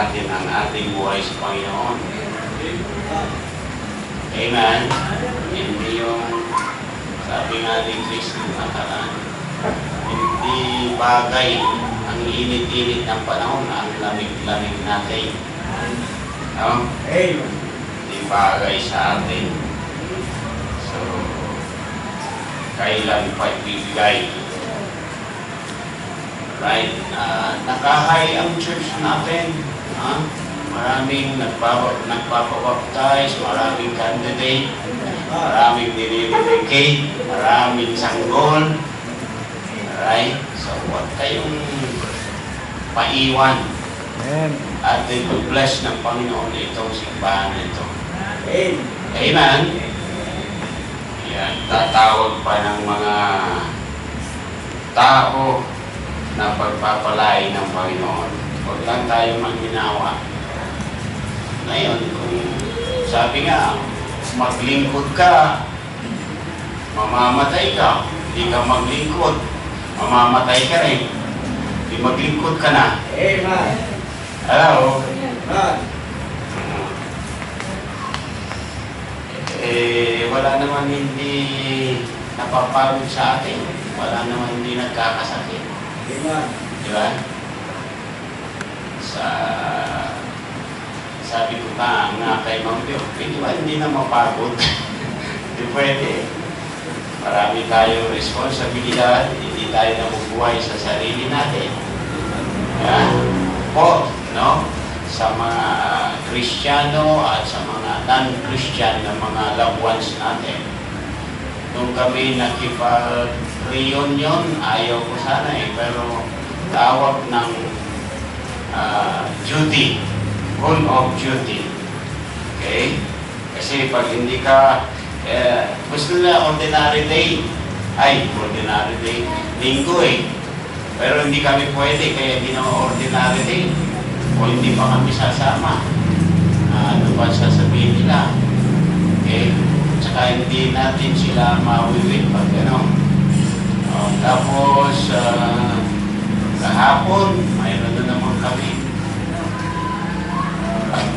natin ang ating buhay sa Panginoon. Amen? Hindi yung sabi nga ni Kristo nakaraan, hindi bagay ang init-init ng panahon, ang lamig-lamig natin. No? Hindi bagay sa atin. So, kailan pa ibigay? Right? Nakahay ang church natin. Maraming nagpapabaptize, maraming candidate, maraming dinidedicate, maraming sanggol. Right? So, huwag kayong paiwan. At ito-bless ng Panginoon itong simbahan ito. Amen? Yan, tatawag pa ng mga tao na pagpapalay ng Panginoon. Huwag lang tayo manghinawa. Ngayon, kung sabi nga, maglingkod ka, mamamatay ka. Hindi ka maglingkod, mamamatay ka rin. Hindi maglingkod ka na. Amen. Hello? Wala naman hindi napapagod sa atin. Wala naman hindi nagkakasakit. Amen. Di ba? Sabi ko nga kay Mang Pio, hindi na mapagod. Hindi pwede. Marami tayong responsibilidad, hindi tayo nabubuhay sa sarili natin. Po, no? Sa mga Kristiyano at sa mga non-Christian na mga loved ones natin. Nung kami nakipag-reunion, ayaw ko sana pero tawag ng duty, call of duty. Okay? Kasi pag hindi ka gusto na ordinary day, ordinary day, linggo pero hindi kami pwede, kaya hindi naman ordinary day o hindi pa kami sasama. Ano ba sasabihin nila? Okay? Tsaka hindi natin sila mawiwit pag tapos kahapon mayroon na naman kami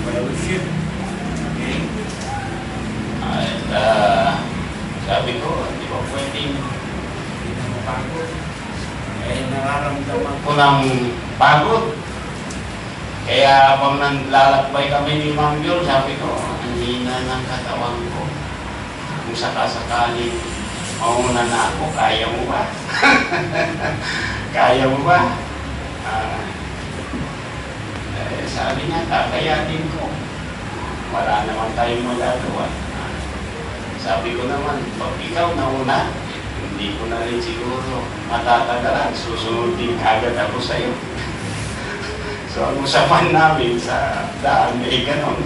fellowship. Okay? At sabi ko, hindi ko pwedeng pagod. Nararamdaman ko ng pagod. Kaya pag naglalakbay kami ni Mang Biol, sabi ko, ang hina ng katawan ko. Kung sakasakali, mauna na ako, kaya mo ba? Kaya mo ba? Sabi niya, kakayanin ko. Wala naman tayong magagawa. Sabi ko naman, pag ikaw nauna, hindi ko na rin siguro matatagalan. Susunodin agad ako sa iyo. So, ang usapan namin sa daan ay ganon.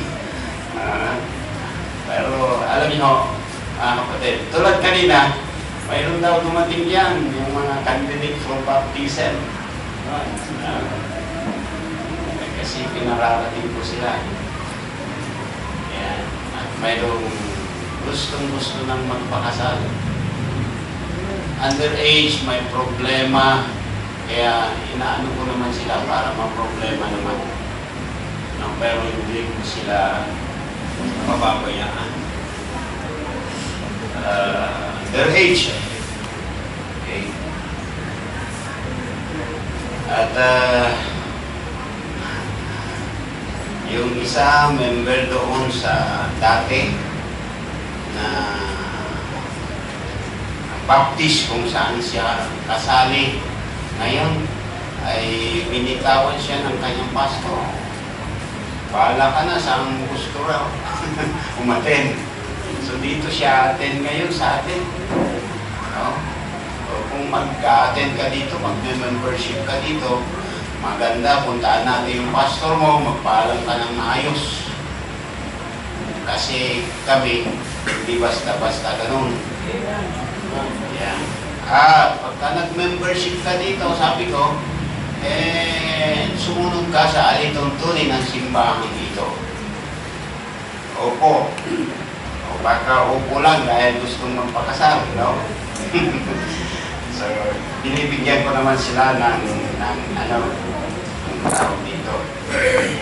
Pero, alam niyo, kapatid, tulad kanina, mayroon daw dumating yan, yung mga candidate for baptism. Kasi pinararating ko sila. Yan. At mayroong gustong-gusto ng magpakasal. Underage, may problema. Kaya inaano ko naman sila para ma-problema naman. Pero hindi ko sila mababayaan. Underage. Okay. At yung isa member doon sa dati na Baptist kung saan siya kasali. Ngayon ay binitawan siya ng kanyang pastor. Bahala ka na, saan gusto raw umaten. So dito siya attend ngayon sa atin. No? So, kung mag-attend ka dito, mag-membership ka dito, maganda, puntaan natin yung pastor mo, magpaalam ka ng maayos. Kasi kami, hindi basta-basta ganun. Yan. Pagka nag-membership ka dito, sabi ko, sumunod ka sa alituntunin ng simbahan dito. Opo. O baka opo lang dahil gustong magpakasal, no? So, binibigyan ko naman sila ng tawag dito,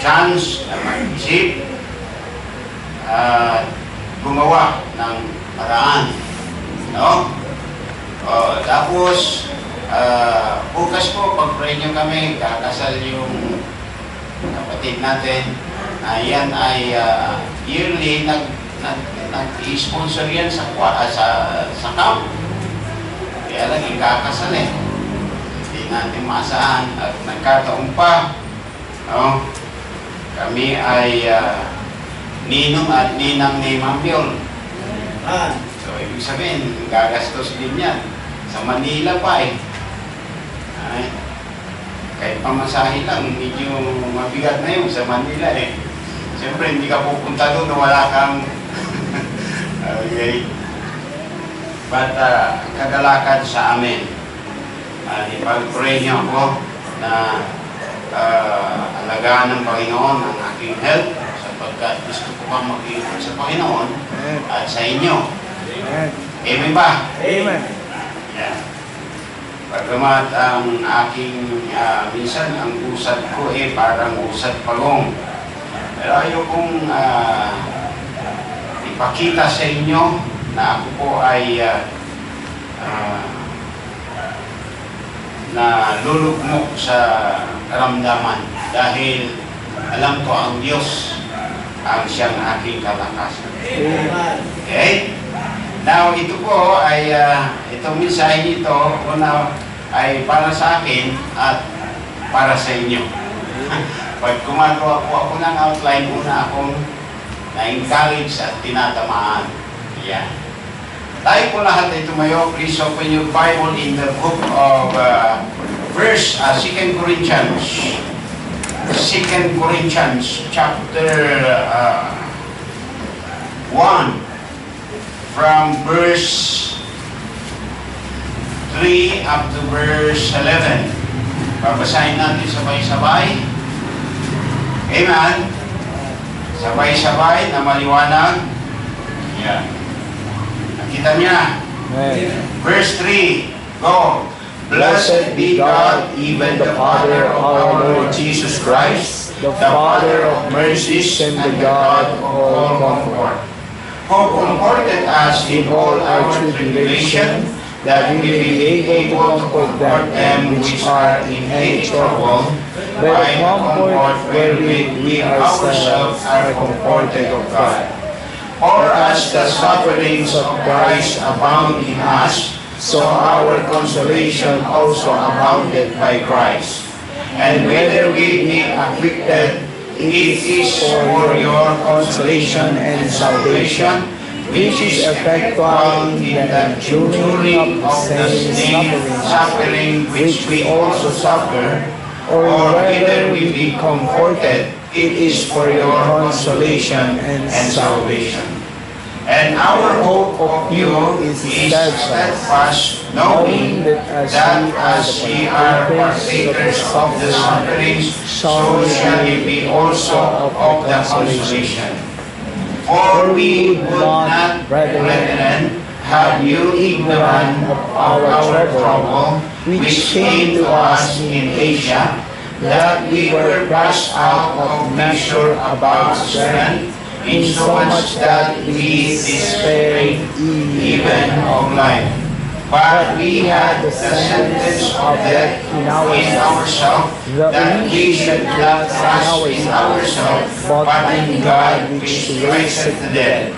chance na mag-isip at gumawa ng paraan. No? Tapos, bukas po, pag-pray nyo kami, kakasal yung kapatid natin. Yan ay yearly nag-sponsor yan sa camp. Kaya lang ikakasal eh. Hindi natin maasahan at nagkataon pa. No? Kami ay ninong at ninang ni Ma'am Piol. So, ibig sabihin, gagastos din yan. Sa Manila pa eh. Kahit pamasahe lang, medyo mabigat na yun sa Manila eh. Siyempre, hindi ka pupunta doon na wala kang okay. But kagalakan sa amin, ipag-pray niyo ako na alagaan ng Panginoon ang aking health sapagkat gusto ko pang mag-iwan sa Panginoon at sa inyo. Amen ba? Amen. Yeah. Pagkamat ang aking minsan ang usad ko parang usad palong. Pero ayokong ipakita sa inyo na ako po ay na lulugmok sa karamdaman dahil alam ko ang Diyos ang siyang aking kalakasan. Okay? Now, ito po ay, itong mensahe nito, una ay para sa akin at para sa inyo. Pag gumagawa po ako ng outline, una akong na-encourage at tinatamaan. Yan. Tayo po lahat ay tumayo. Please open your Bible in the book of 2 Corinthians. 2 Corinthians chapter 1. From verse 3 up to verse 11. Babasahin natin sabay-sabay. Amen. Sabay-sabay na maliwanag. Yan. Nakita niya. Verse 3. Go. Blessed be God, even the Father of our Lord Jesus Christ, the Father of mercies and the God of all comfort, who comforted us in all our tribulation, that we may be able to comfort them which are in any trouble, by the comfort wherewith we ourselves are comforted of God. For as the sufferings of Christ abound in us, so our consolation also abounded by Christ. And whether we be afflicted, it is for your consolation and salvation, which is effectual in the enduring of the same suffering which we also suffer, or whether we be comforted, it is for your consolation and salvation. And our hope of you is steadfast, knowing that as ye are partakers of the sufferings, so shall ye be also of the consolation. For we would not, brethren, have you ignorant of our trouble, which came to us in Asia, that we were crushed out of measure above strength, insomuch that we despaired even of life. But we had the sentence of death in ourselves, that we should not trust in ourselves, but in God which raiseth the dead,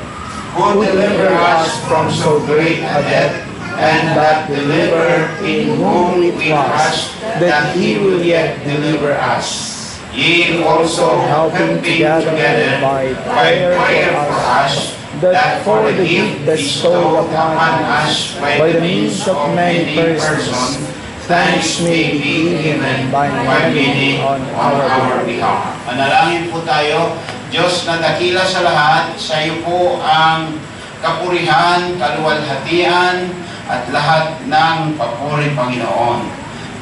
who delivered us from so great a death, and that deliver in whom we trust, that He will yet deliver us. Ye also helping together by prayer for us, that for the gift bestowed upon us by the means of many persons, thanks may be given by many on our behalf. Manalangin po tayo. Diyos na dakila sa lahat, sa iyo po ang kapurihan, kaluwalhatian, at lahat ng papuri, Panginoon.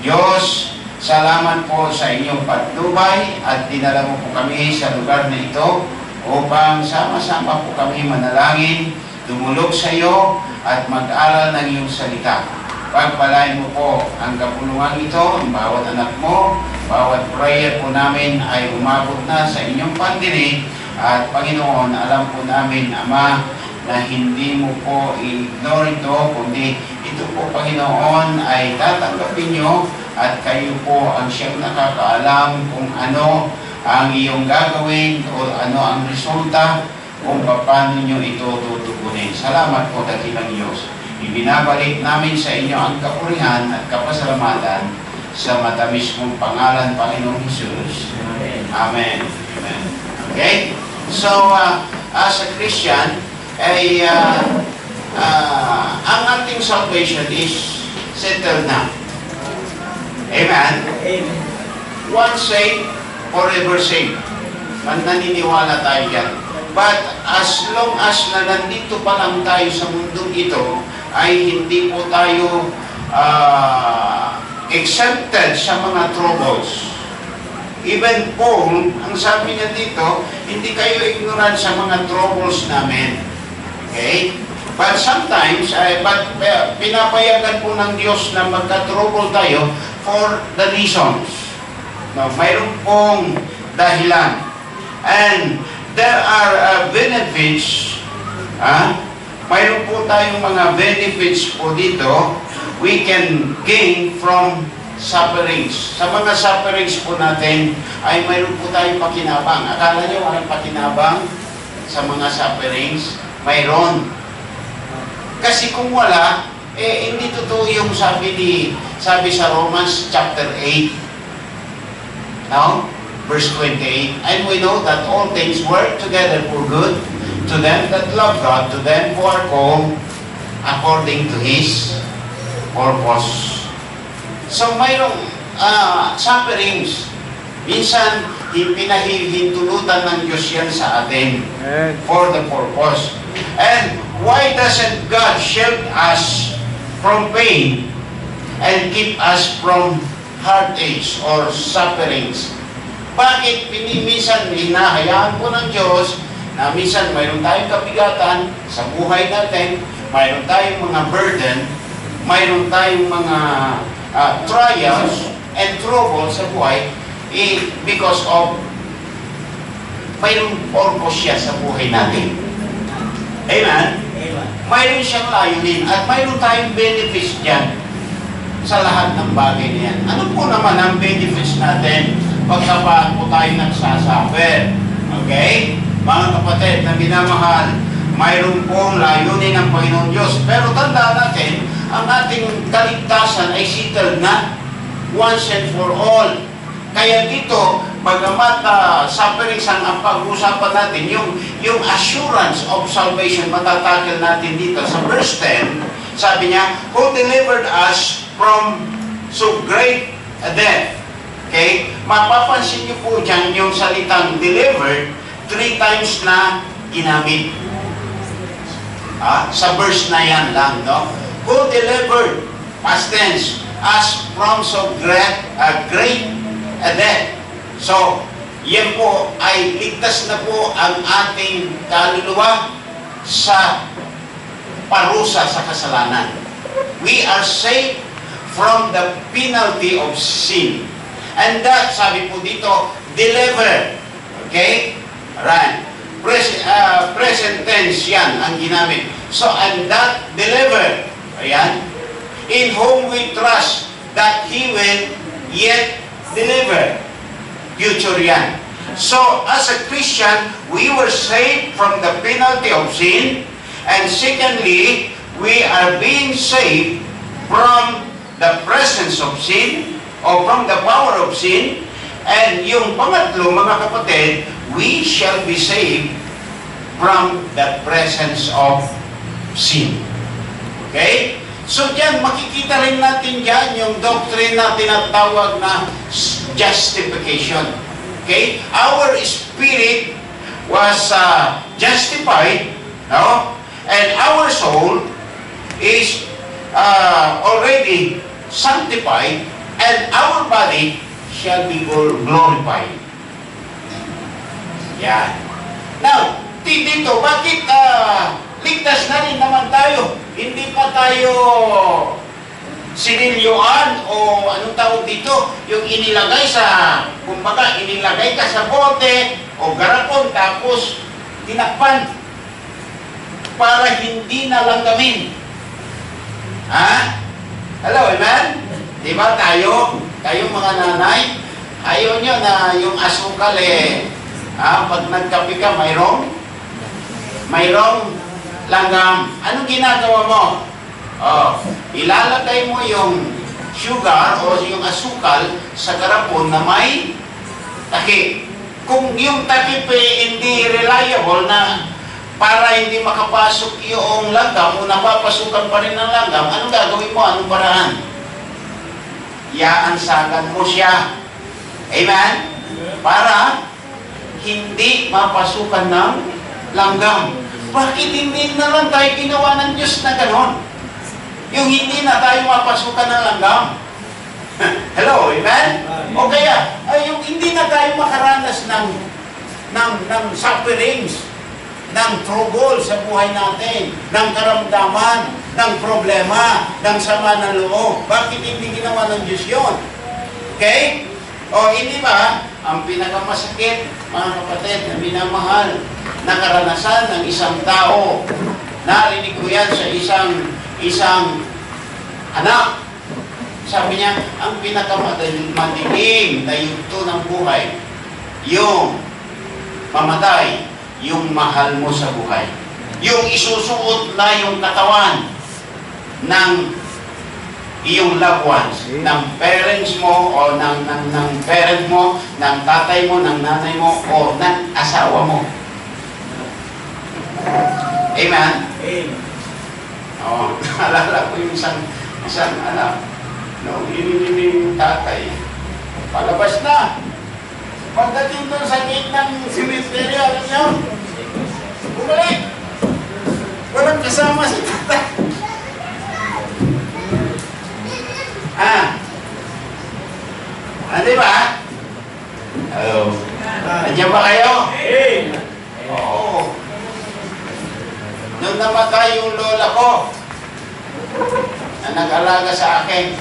Diyos, salamat po sa inyong patnubay at dinala mo po kami sa lugar na ito upang sama-sama po kami manalangin, tumulog sa iyo at mag-aral ng iyong salita. Pagpalain mo po ang kapulungan ito, ang bawat anak mo, bawat prayer po namin ay umabot na sa inyong pandinig. At Panginoon, alam po namin, Ama, na hindi mo po i-ignore ito, kundi ito po, Panginoon, ay tatanggapin nyo at kayo po ang siyang nakakaalam kung ano ang iyong gagawin o ano ang resulta kung paano nyo ito tutugunin. Salamat po, dakilang Diyos. Ibinabalik namin sa inyo ang kapurihan at kapasalamatan sa matamis mong pangalan, Panginoong Jesus. Amen. Amen. Okay? So, as a Christian, ang ating salvation is settled na. Amen? Amen. Once saved, forever saved. Naniniwala tayo dyan. But as long as na nandito pa lang tayo sa mundong ito, ay hindi po tayo exempted sa mga troubles. Even Paul, ang sabi niya dito, hindi kayo ignorant sa mga troubles namin. Okay? But sometimes, pinapayagan po ng Diyos na magka-trouble tayo for the reasons. No, mayroon pong dahilan. And there are benefits. Mayroon po tayong mga benefits po dito. We can gain from sufferings. Sa mga sufferings po natin, ay mayroon po tayong pakinabang. Akala nyo walang pakinabang sa mga sufferings? Mayroon. Kasi kung wala, hindi totoo yung sabi sa Romans chapter 8. Now, verse 28. And we know that all things work together for good to them that love God, to them who are called according to His purpose. So, mayroong sufferings. Minsan, pinahihintulutan ng Diyos yan sa atin for the purpose. And why doesn't God shield us from pain and keep us from heartaches or sufferings? Bakit minsan hinahayaan po ng Diyos na minsan mayroon tayong kabigatan sa buhay natin, mayroon tayong mga burden, mayroon tayong mga trials and troubles sa buhay because of mayroong purpose siya sa buhay natin. Amen? Amen. Mayroon siyang layunin at mayroon tayong benefits dyan sa lahat ng bagay niyan. Ano po naman ang benefits natin pagka po tayo nagsasuffer? Okay? Mga kapatid na minamahal, mayroon pong layunin ng Panginoon Diyos. Pero tandaan natin, ang ating kaligtasan ay settled na once and for all. Kaya dito, bagamat sufferings ang pag-usapan natin, yung assurance of salvation, matatakil natin dito. Sa verse 10, sabi niya, who delivered us from so great a death. Okay? Mapapansin niyo po dyan yung salitang delivered, 3 times na ginamit. Sa verse na yan lang, no? Who delivered, past tense, us from so great a death. So, yan po ay ligtas na po ang ating kaluluwa sa parusa sa kasalanan. We are saved from the penalty of sin. And that, sabi po dito, deliver. Okay? Right. Present tense yan ang ginamit. So, and that deliver. Ayan. In whom we trust that He will yet deliver. Future yan. So, as a Christian, we were saved from the penalty of sin. And secondly, we are being saved from the presence of sin or from the power of sin. And yung pangatlo, mga kapatid, we shall be saved from the presence of sin. Okay? So diyan, makikita rin natin diyan yung doctrine na tinatawag na justification. Okay? Our spirit was justified, no? And our soul is already sanctified, and our body shall be glorified. Yan. Now, dito, bakit ligtas na rin naman tayo? Hindi pa tayo sinilyoan o anong tawag dito, yung inilagay sa, kumbaga, inilagay ka sa bote o garapon tapos tinakpan para hindi na langgamin. Ha? Hello, amen? Diba tayong mga nanay, ayaw nyo na yung asukal pag nagkape ka, mayroong langgam. Anong ginagawa mo? Ilalagay mo yung sugar o yung asukal sa garapon na may takip. Kung yung takip hindi reliable na para hindi makapasok yung langgam o napapasukan pa rin ng langgam, anong gagawin mo? Anong paraan? Iaansagan mo siya. Amen? Para hindi mapasukan ng langgam. Bakit hindi na lang tayo ginawa ng Diyos na ganon? Yung hindi na tayo mapasukan ng langgam. Hello, amen? O kaya, yung hindi na tayo makaranas ng sufferings, ng trouble sa buhay natin, ng karamdaman, ng problema, ng sama ng loob. Bakit hindi ginawa ng Diyos yun? Okay? O hindi ba, ang pinakamasakit, mga kapatid, na minamahal, na karanasan ng isang tao, narinig ko yan sa isang anak. Sabi niya, ang pinakamadilim na yugto ng buhay, yung mamatay, yung mahal mo sa buhay. Yung isusuot na yung katawan ng iyong loved ones, ng parents mo, o ng parent mo, ng tatay mo, ng nanay mo, o ng asawa mo. Amen? Amen. Naalala ko yung isang anak, nung ininig yung tatay, palabas na. Pagdating doon sa gate ng cemetery, alam niyo, bumalik. Walang kasama si tatay. Di ba? Hello. Nandiyan ba kayo? Oo. Nung namatay yung lola ko, na nag-alaga sa akin,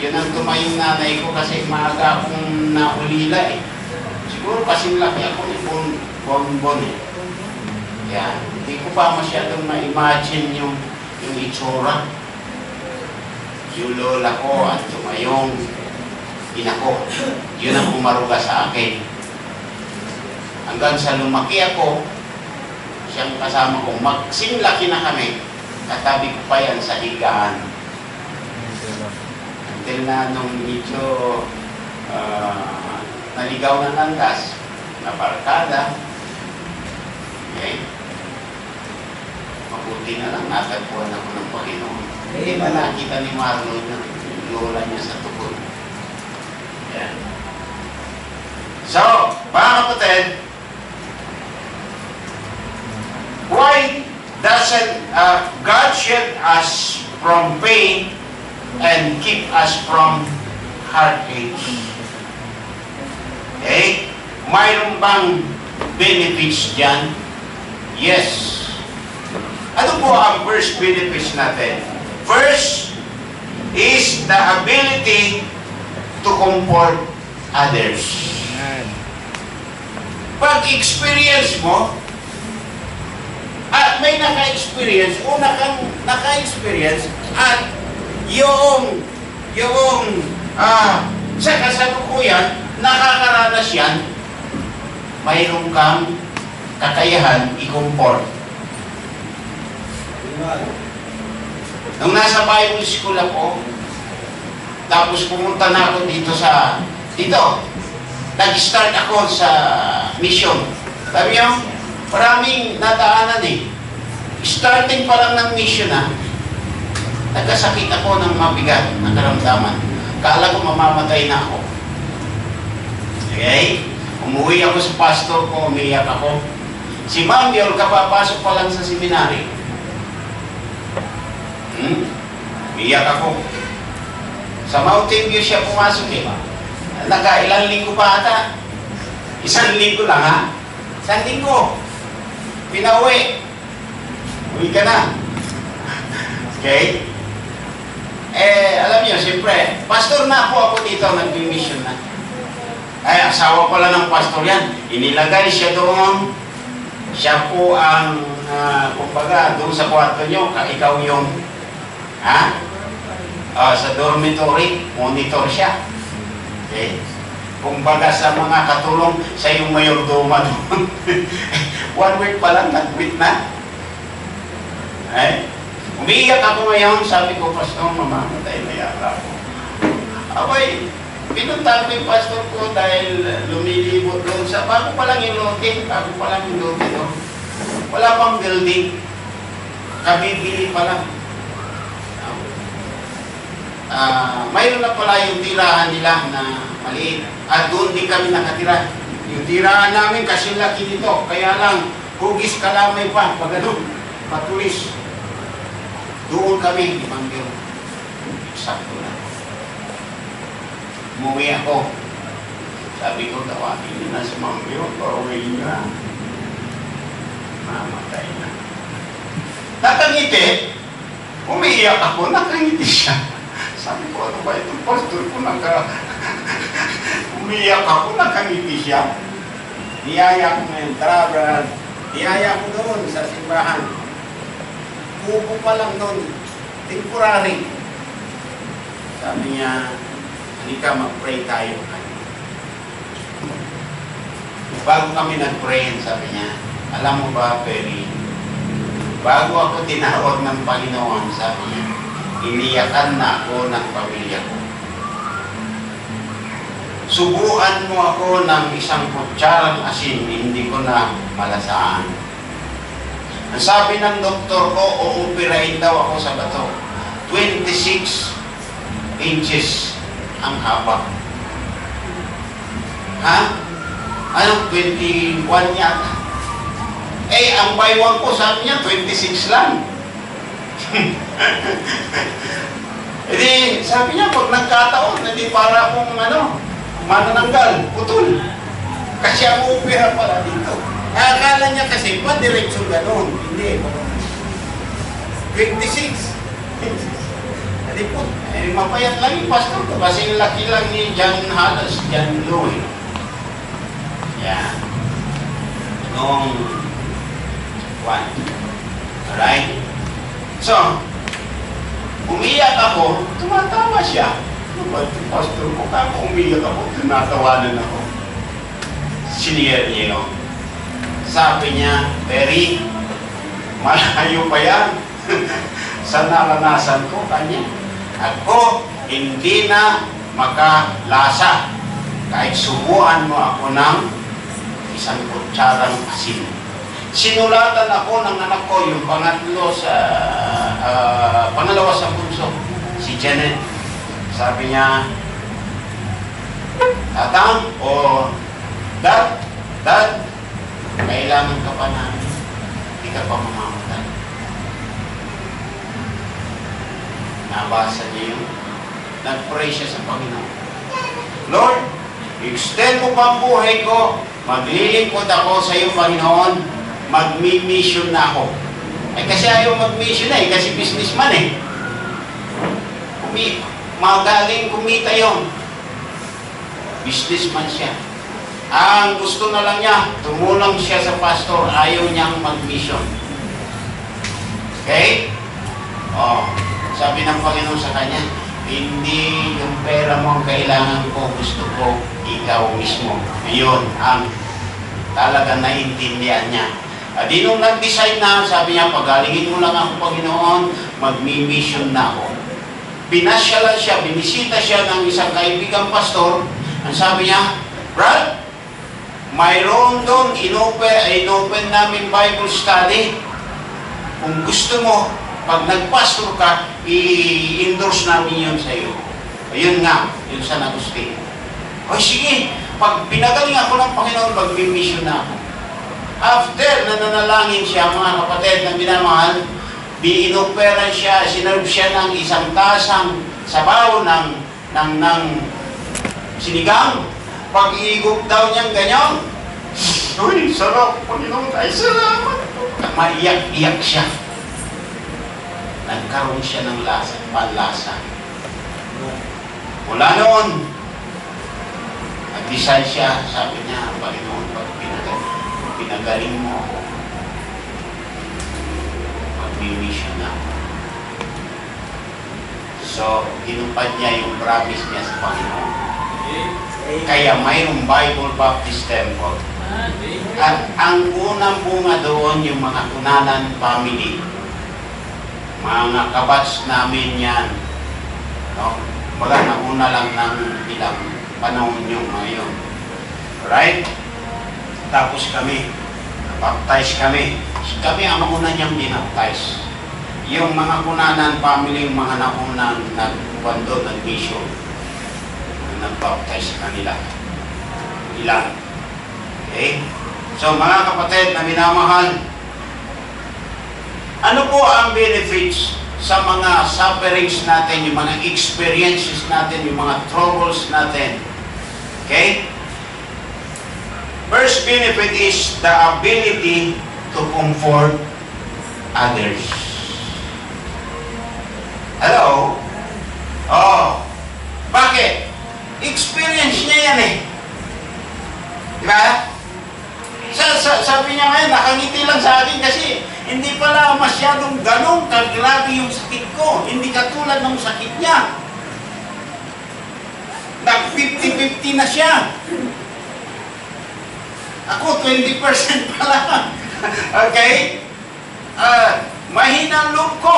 yun ang tumayong nanay ko kasi maaga akong naulila Siguro kasing laki ako ni Bonbon Yan. Hindi ko pa masyadong ma-imagine yung itsura. Yung lola ko at tumayong ina ko. Yun ang umaruga sa akin. Hanggang sa lumaki ako, siyang kasama ko, magsing laki na kami, katabi ko pa yan sa higaan. Until na nung medyo naligaw ng landas, na barkada, okay. Mabuti na lang, natagpuan ako ng Panginoon. Hindi ba nakita ni Marlon na lola niya sa tukod? Yan. So, mga kapatid, why doesn't God shield us from pain and keep us from heartache? Okay? Mayroon bang benefits dyan? Yes. Ano po ang first benefits natin? First is the ability to comfort others. Pag-experience mo, at may naka-experience o naka-experience at yung sa kasalukuyan, nakakaranas yan, mayroon kang kakayahan i-comfort. Nung nasa Bible school ako, tapos pumunta na ako dito, nag-start ako sa mission. Sabi nyo, maraming nadaanan Starting pa lang ng mission nagkasakit ako ng mabigat na karamdaman. Kala ko mamamatay na ako. Okay? Umuwi ako sa pastor ko, umiyak ako. Si Ma'am Yol, kapapasok pa lang sa seminary. Umiyak ako. Sa Mountain View siya pumasok Nagkailang linggo pa ata. 1 linggo lang 1 linggo. Pinauwi. Uwi ka na. Okay? Alam niyo, siyempre, pastor na po ako dito, nag-mission na. Asawa pala ng pastor yan. Inilagay siya doon. Siya po ang, kumbaga, doon sa kwarto nyo, ikaw yung, sa dormitory, monitor siya. Okay? Kumbaga sa mga katulong, sa yung mayordoma doon. 1 week pa lang, nag-quit na. Umiiyak ako ngayon, sabi ko, pastor, mamamatay na yata ako. Abay, pinuntahan ko yung pastor ko dahil lumilibot doon sa bago pa lang yung lote doon. Wala pang building. Kabibili pa lang. Mayroon na pala yung tirahan nila na maliit. At doon din kami nakatira. Yung tirahan namin kasi laki nito. Kaya lang, hugis kalamay pa. Pag ano, matulis. Doon kami, limang biro. Eksakto na. Umuwi ako. Sabi ko, tawagin niyo na si Mang Biro. Pauwiin niyo na. Mamatay na. Nakangiti. Umiiyak ako. Nakangiti siya. Sabi ko, ano ba itong pastor ko? Umiiyak ako. Nakangiti siya. Niyaya ko ngayon. Tara, brad. Niyaya ko doon sa simbahan. Kubo pa lang doon. Temporary. Sabi niya, hindi ka mag-pray tayo. Bago kami nag-pray, sabi niya, alam mo ba, Perry, bago ako tinawag ng Panginoon, sabi niya, iniyakan na ako ng pamilya ko. Subuan mo ako ng isang kutsarang asin, hindi ko na malasaan. Ang sabi ng doktor ko, uupirain daw ako sa bato. 26 inches ang haba. Anong 21 yata? Ang baywang ko sabi niya, 26 lang. Sabi niya, pag nagkataon, hindi para akong manananggal, putol. Kasi ang upira pala dito. Akala niya kasi, diretso gano'n. Hindi. 26. Hindi po. Mapayat lang yung pastor ko. Kasi laki lang ni John Halas, John Louie. Yan. Noong 1. Alright? So, umiyak ako, tumatawa siya. Pastor ko, kako umiyak ako, tinatawanan ako. Sinier niya yun. Sabi niya, Perry, malayo pa yan sa naranasan ko kanya. Ako, hindi na makalasa kahit subuan mo ako ng isang kutsarang asin. Sinulatan ako ng anak ko, yung pangalawa sa bunso, si Janet. Sabi niya, Tatang, Dad, kailangan ka pa namin. Hindi ka pa mamamatay. Nabasa niya yun. Nag-pray siya sa Panginoon. Lord, extend mo pa ang buhay ko. Maglilingkod ako sa iyo, Panginoon. Magmi-mission na ako. Kasi ayaw mag-mission kasi businessman Magaling kumita yon. Businessman siya. Ang gusto na lang niya, tumulong siya sa pastor, ayaw niyang mag-mission. Okay? Sabi ng Panginoon sa kanya, hindi yung pera mo ang kailangan ko, gusto ko ikaw mismo. Ayun, ang talaga naiintindihan niya. Di nung nag-decide na, sabi niya, pagalingin mo lang ako, Panginoon, mag-mission na ako. Pinasyalan siya, binisita siya ng isang kaibigang pastor. Ang sabi niya, Brad, mayroon doon, inopen namin Bible study. Kung gusto mo, pag nagpastor ka, i-endorse namin yun sa iyo. Ayun nga, yun sa Agustin. Sige, pag pinagaling ako ng Panginoon, mag-mission na ako. After nananalangin siya, mga kapatid na minamahal, inoperan siya, sinerve siya ng isang tasang sabaw ng sinigang. Pag-iigop daw niyang ganyan, uy, sarap, Panginoon, ay salamat. Maiyak-iyak siya. Nagkaroon siya ng panlasa. Mula noon, nag-decide siya, sabi niya, Panginoon, pag pinagaling mo ako, mag-mission na ako. So, tinupad niya yung promise niya sa Panginoon. Kaya mayroong Bible Baptist Temple. At ang unang bunga doon, yung mga Kunanan family. Mga kabats namin yan. No? Wala na una lang ng ilang panahon yung ngayon. Right? Tapos kami, baptize kami. Kami ang una niyang binaptize. Yung mga Kunanan family, yung mga naunang nagkwando, nag-mission, nag-baptize kanila. Ilan? Okay? So mga kapatid na minamahal, ano po ang benefits sa mga sufferings natin, yung mga experiences natin, yung mga troubles natin? Okay? First benefit is the ability to comfort others. Hello? Oh. Bakit? Experience niya yan eh. Diba? Sabi niya ngayon, nakangiti lang sa akin kasi hindi pala masyadong ganong kagrabe yung sakit ko. Hindi katulad ng sakit niya. Nag 50-50 na siya. Ako, 20% pa lang. Okay? Mahina loob ko.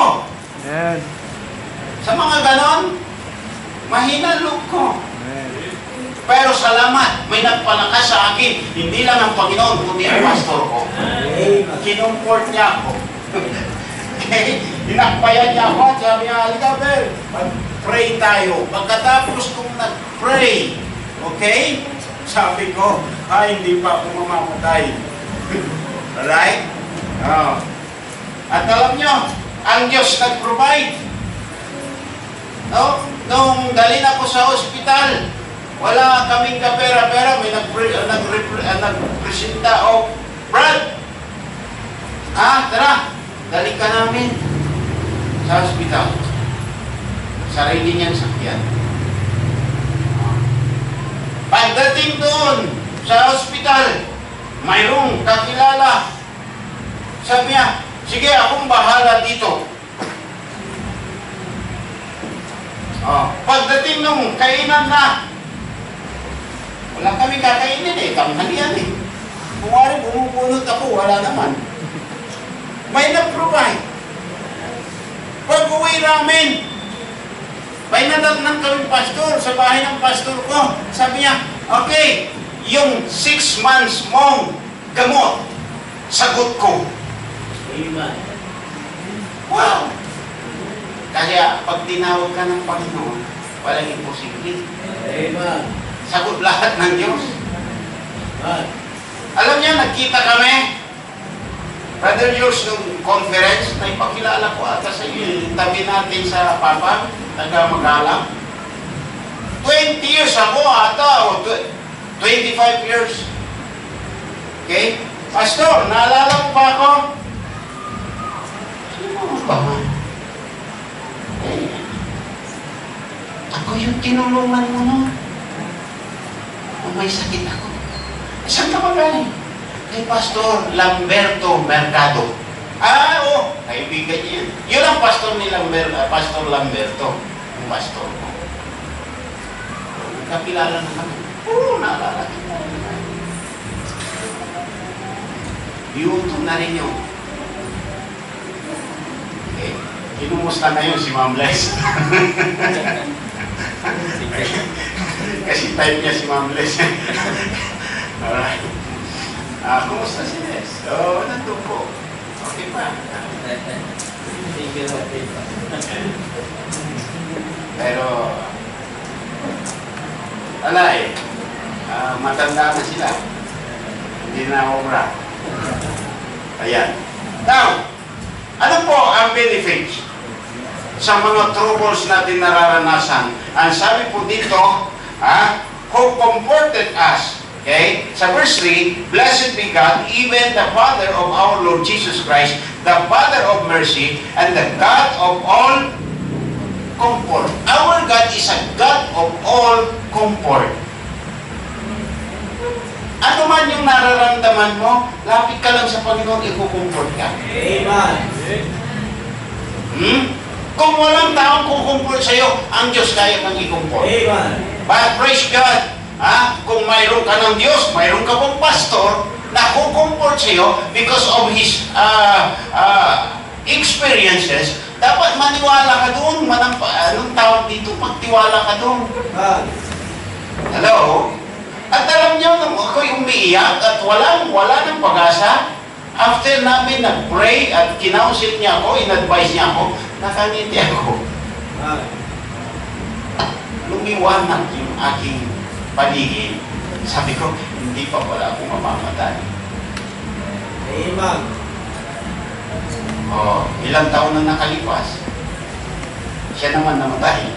Amen. Sa mga ganon, mahina loob ko. Amen. Pero salamat, may nagpalakas sa akin. Hindi lang ang Panginoon, kundi ang pastor ko. Kinumport niya ako. Okay? Dinakpayan niya ako at sabi niya, halika Bel, mag-pray tayo. Pagkatapos kong nag-pray, okay? Sabi ko, hindi pa ako mamamatay. Alright? Oh. At alam nyo, ang Diyos nag-provide. No? Nung dalhin ako sa ospital, wala kaming kapera-pera, may nagpresenta o Brad, tara, dali ka namin sa ospital. Sarili niyang sakyan. Pagdating doon sa ospital, mayroong kakilala. Sabi niya, sige, akong bahala dito. Pagdating nung kainan na, wala kami kakainin eh, tanghalian eh. Kung wari, bumubunot ako, wala naman. May nag-provide. Pag-uwi namin, may nadatnan kaming pastor sa bahay ng pastor ko. Sabi niya, okay, yung 6 months mong gamot, sagot ko. Amen. Wow! Kaya pag tinawag ka ng Panginoon, walang imposible. Amen. Sagot lahat ng Diyos. Alam niya, nagkita kami. Brother Jules, nung conference, na ipakilala ko ata sa iyo, tabi natin sa Papa, taga-Magalang. 20 years ako ata, o 25 years. Okay? Pastor, naalala mo ba ako? Sino mo ba? Ako yung tinulungan mo no? May sakit ako. Saan ka magaling? Kay Pastor Lamberto Mercado. Oo, kaibigan niya. Yun ang pastor ni Pastor Lamberto. Yung pastor ko. Kapilala na kami. Oo, naalala kita. YouTube na rin yun. Okay. Kinumusta na yun si Ma'am Les. Kasi type niya si Ma'am Les. Alright. Kumusta si Les? Nandun po. Okay pa. Pero, wala eh. Matanda na sila. Hindi na obra. Ayan. Now, ano po ang benefits sa mga troubles natin nararanasan? Ang sabi po dito, who comforted us. Okay? Sa verse 3, Blessed be God, even the Father of our Lord Jesus Christ, the Father of mercy, and the God of all comfort. Our God is a God of all comfort. Ano man yung nararamdaman mo, lapit ka lang sa Panginoon, ikukomfort ka. Amen. Kung walang taong kukomfort sa'yo, ang Diyos kaya kang i-comfort. Amen. But praise God, kung mayroon ka ng Diyos, mayroon ka pong pastor na kukomfort sa'yo because of his experiences, dapat maniwala ka doon. Anong tawag dito? Magtiwala ka doon. Hello? At alam niyo, nung ako'y umiiyak at wala ng pag-asa, after namin nag-pray at kinounsel niya ako, in-advise niya ako, nakangiti ako. Lumiwanag yung aking paligid. Sabi ko, hindi pa pala ako mamamatay. Amen. Ilang taon na nakalipas. Siya naman namatay.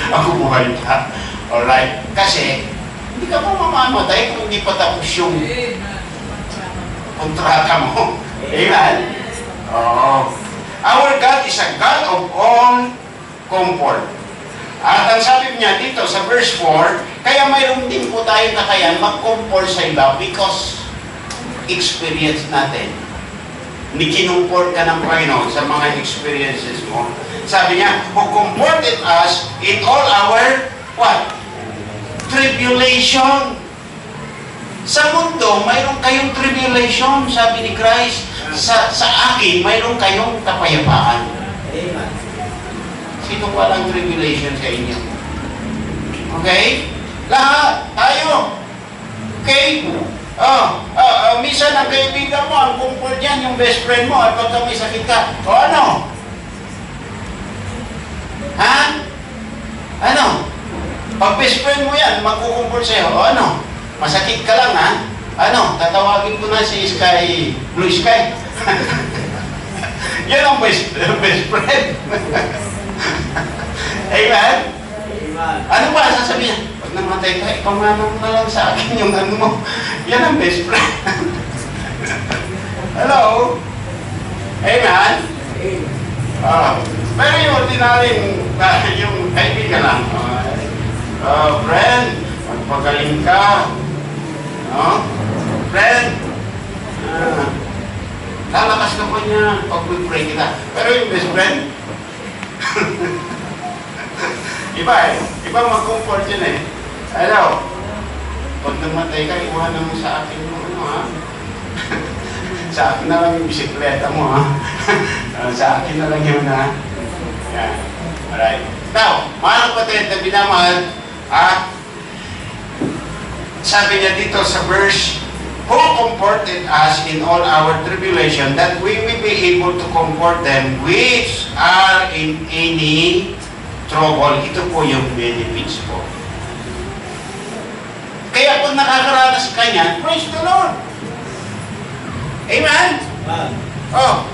Ako buhay pa. Alright? Kasi, hindi ka pa mamamatay kung hindi pa tapos yung kontrata mo. Amen? Our God is a God of all comfort. At ang sabi niya dito sa verse 4, kaya mayroon din po tayong kakayan mag-comfort sa iba because experience natin. Kinumport ka ng Panginoon sa mga experiences mo. Sabi niya, who comforted us in all our, what? Tribulation. Sa mundo, mayroon kayong tribulation, sabi ni Christ. Sa akin, mayroon kayong kapayapaan. Amen. Sino walang tribulation sa inyo? Okay? Lahat, tayo. Okay? Minsan ang kaibigan mo, ang comfort yan, yung best friend mo, at pagka may sakit ka, o ano? Ha? Ano? Pag best friend mo yan, magkukumport sa'yo, o ano? Masakit ka lang, ha? Ano? Tatawagin ko na si Sky, Blue Sky. Yan ang best friend. Amen? Amen. Ano ba sasabihin? Pag namatay ka, ipamana mo na lang sa akin yung ano mo. Yan ang best friend. Hello? Amen? Pero yung ordinary, yung kaibigan lang. Friend, magpagaling ka. No? Friend, lalakas ka pa niya pag pray kita. Pero yung best friend, iba iba mag-comfort yun eh. Hello? Pag namatay ka, iwanan mo sa akin yung ano ha. Sa akin na lang yung bisikleta mo ha. Sa akin na lang yun ha. Yan. Alright. Now, mga kapatid na binamahal, sabi niya dito sa verse, who comforted us in all our tribulation, that we may be able to comfort them which are in any trouble. Ito po yung benefits po. Kaya kung nakakaranas ka niyan, praise the Lord. Amen?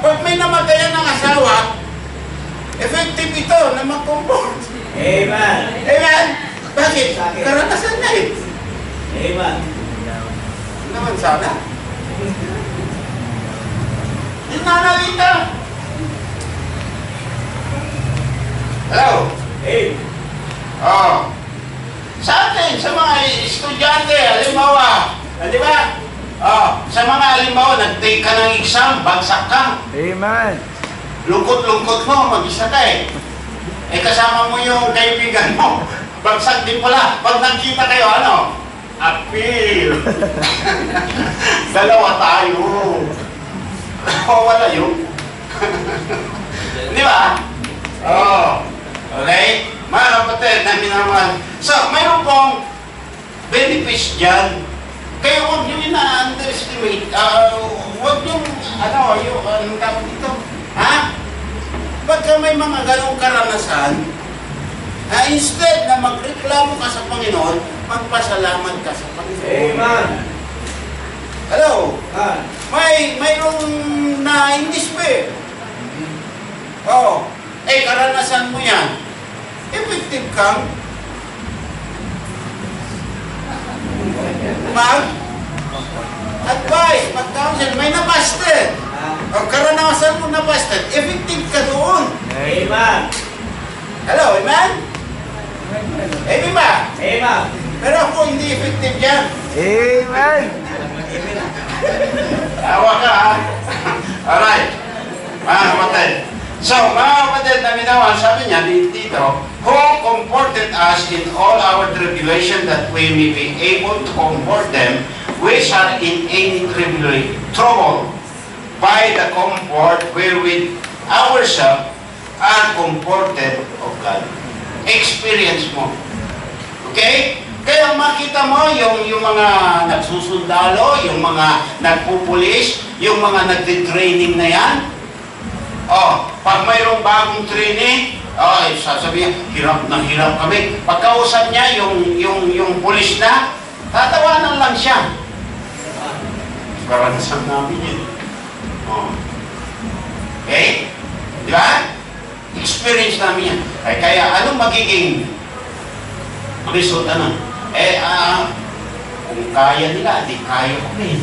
Pag may namatayan ng asawa, effective ito na mag-comfort. Amen. Amen? Bakit? Karanasan na eh. Amen. Naman sana. Yung nanalita. Hello? Amen. Sa atin, sa mga estudyante, halimbawa, di ba? Sa mga halimbawa, nag-take ka ng exam, bagsak ka. Amen. Lungkot-lungkot mo, mag-isa ka eh. Kasama mo yung kaibigan mo, bagsak din pala. Pag nagkita kayo, ano? Appeal. Dalawa tayo. Wala yun. Di ba? Okay? Mga kapatid, namin naman. So, mayroon pong benefits dyan. Kaya huwag nyo ina-underestimate. Huwag nyo, anong tawag dito? Ha? Pagka may mga ganong karanasan, instead na magreklamo ka sa Panginoon, magpasalamat ka sa Panginoon. Amen. Hello? Mayroong na-indispe. Karanasan mo yan. Effective kang mag-advise, mag-counsel, may nabasted. Karanasan mo nabasted, effective ka doon. Amen. Hello, amen? Amen ba? Amen. Pero ako hindi effective dyan. Amen. Tawa ka ha? Alright. Mga kapatid. So, mga kapatid, naminawan, sabi niya dito, who comforted us in all our tribulation that we may be able to comfort them which are in any trouble by the comfort wherewith ourselves are comforted of God. Experience mo. Okay? Kaya makita mo yung mga nagsusundalo, yung mga nagpupulis, yung mga nagtitraining na yan. Oh, pag mayroong bagong training, sasabihin, hirap na hirap kami. Pagkausap niya, yung pulis na, tatawanan lang siya. Karanasan namin yun. Oh. Okay? Di ba? Experience namin yan. Kaya anong magiging result ano? Kung kaya nila, di kaya ko rin.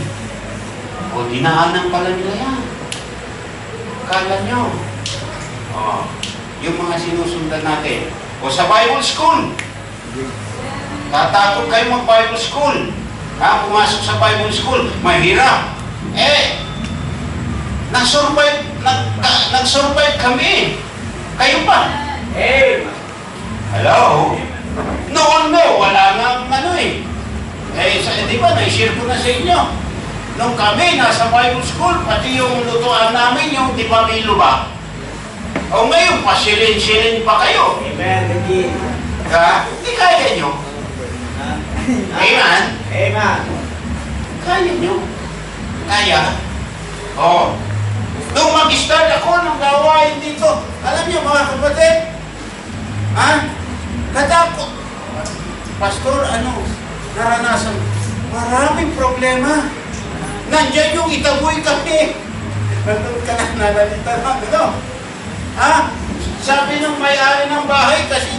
O dinaanan pala nila yan. Kala nyo. O, yung mga sinusundan natin. O sa Bible school. Tatakot kayo mag-Bible school. Ha? Pumasok sa Bible school. Mahirap. Nag-survive kami. Kayo pa. Amen. Hello? Noon wala nga di ba, na-share ko na sa inyo. Nung kami nasa Bible school, pati yung lutuan namin, yung di ba milo ba? O ngayon, pasilin-silin pa kayo. Amen. Again. Ha? Hindi kaya nyo. Amen? Amen. Kaya nyo. Kaya. O. Nung mag-start ako ng gawain dito, alam niyo mga kapatid, natakot. Pastor, naranasan, maraming problema. Nandiyan yung itaboy kami. Nandun ka na, nalalita na, sabi ng may-ari ng bahay, kasi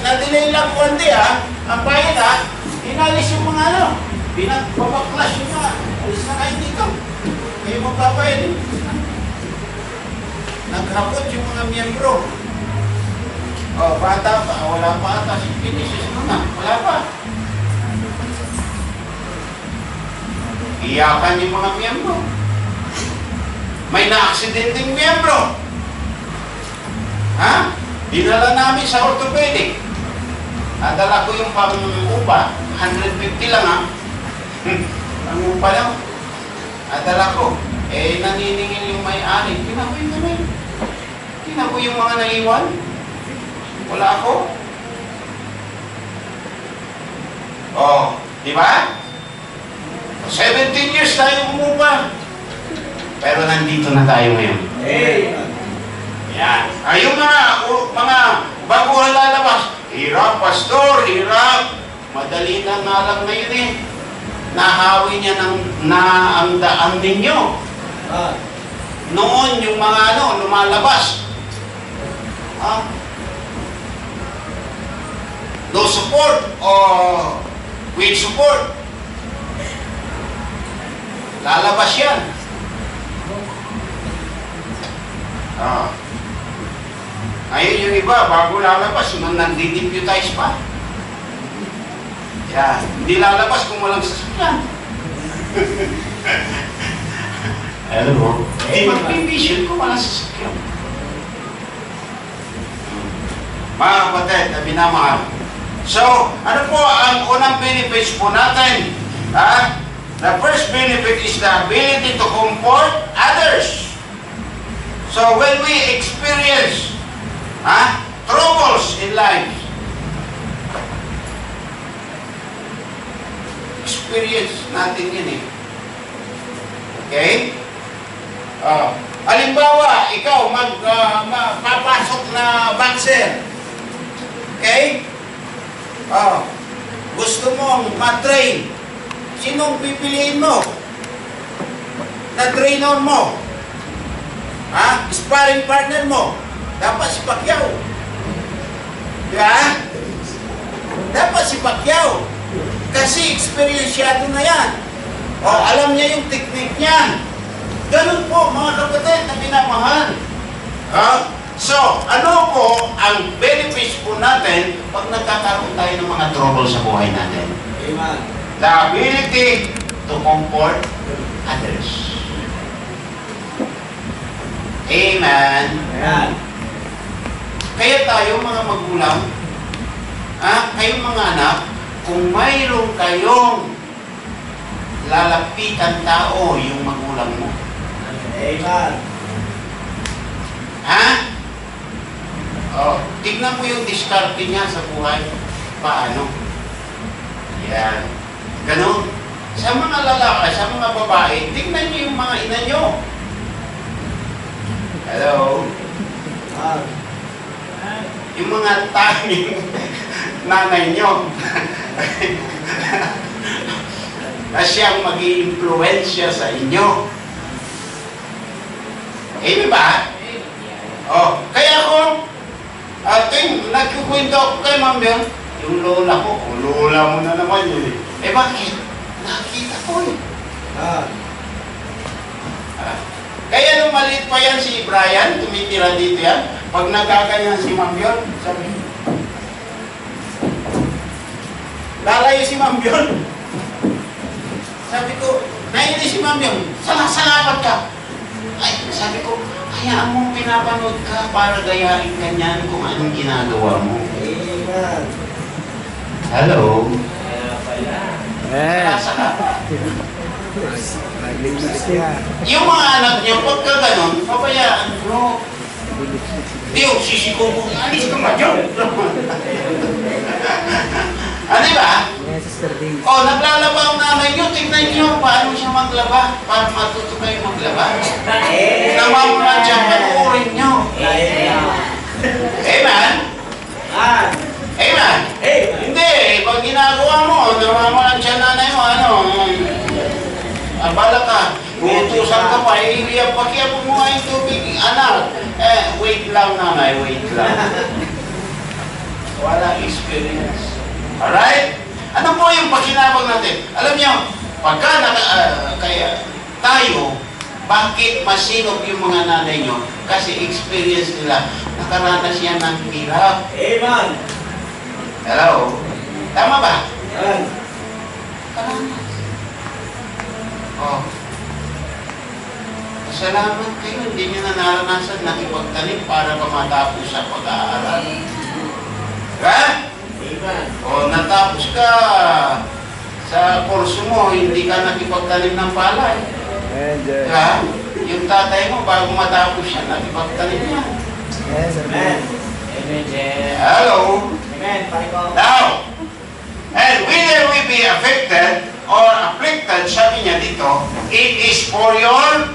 na-delay lang kundi, ang bayan, inalis yung mga pinagpapaklas yung mga, alis na kayo dito. Kayo magpapayin. Naghapot yung mga miyembro. Bata pa, wala pa ata si Pinisis na, wala pa. Iyakan yung mga miyembro. May na-aksidenteng miyembro. Dinala namin sa orthopedic. Nadala ko yung pang-upa, 150 lang Pang-upa lang. Nadala ko. Naniningil yung may-ari. Kinakoy namin. Kinakoy yung mga naiwan. Wala ako. Di ba? 17 years tayo umupa. Pero nandito na tayo ngayon. Amen. Yan. Yung mga baguhan lalabas. Hirap, pastor, hirap. Madali na nga lang ngayon Nahawi niya ang daan ninyo. Noon, yung mga lumalabas. No support o with support. Lalabas yan. Ngayon yung iba, bago lalabas, nandideputize pa. Yan. Hindi lalabas kung walang sasakyan. Alam mo? Mag-vision kung walang sasakyan. Mga kapatid, na minamahal. So, ano po ang unang benefits po natin? The first benefit is the ability to comfort others. So, when we experience troubles in life, experience natin yan Okay? Halimbawa, ikaw papasok na boxer. Okay? Gusto mong ma-train. Sinong pipiliin mo? Na trainer mo? Sparring partner mo? Dapat si Pacquiao. Diba? Dapat si Pacquiao. Kasi experiensyado na yan. Alam niya yung technique niyan. Ganun po, mga kapatid na minamahal. So, ano po ang benefits po natin pag nagkakaroon tayo ng mga trouble sa buhay natin? Amen. The ability to comfort others. Amen. Ayan. Kaya tayo mga magulang, kayong mga anak, kung mayroon kayong lalapitan tao, yung magulang mo. Amen. Ha? Oh, tignan mo yung diskarte niya sa buhay. Paano? Yan. Ganon. Sa mga lalaki, sa mga babae, tignan niyo yung mga ina niyo. Hello? Yung mga tanging nanay niyo. Na siyang mag-i-impluensya sa inyo. Eh, ba? Oh, kaya ako, nagkukwento ako kay Ma'am Bel, yung lola ko, lola mo na naman yun eh. Eh bakit? Nakita ko eh. Kaya nung maliit pa yan si Brian, tumitira dito yan, pag nagkaganyan si Ma'am Bel, sabi, lalayo si Ma'am Bel. Sabi ko, nainis si Ma'am Bel, salamat ka. Ay, sabi ko, hayaan mong pinapanood ka para gayahin ka niyan kung anong ginagawa mo. Amen. Hello? Amen. Saka, Naglinis niya. yung mga anak niyo, pagka ganon, pabayaan nyo. Diyo, sisiko mo, alis ka ba dyan? Ano ba? Yes, Sister Dave. O, naglalaba ang nanay niyo, tignan niyo paano siya maglaba, para matuto kayo maglaba. Namamulan siya, panuorin niyo. Amen? Amen? Hindi, pag ginagawa mo, namamulan siya nanay mo, abala ka, uutusan ka pa, iiyak, pakiapon mo nga yung tubig, anak. Wait lang nanay, wait lang. Wala experience. Alright? Ano po yung pakinabang natin? Alam niyo, pagka kaya tayo, bakit masinop yung mga nanay nyo? Kasi experience nila, nakaranas yan ng hirap. Amen. Hello? Tama ba? Amen. Nakaranas. Oh. Salamat kayo, hindi nyo na naranasan nakipagtanim para matapos sa pag-aaral. Ha? Amen. O natapos ka sa kurso mo, hindi ka nakipagtanim ng palay. Amen. Ha? Yung tatay mo, bago matapos siya, nakipagtanim niya. Yes, Amen. Amen, Jen. Hello? Amen. Pariko. Now, and whether we be affected or afflicted, sabi niya dito, it is for your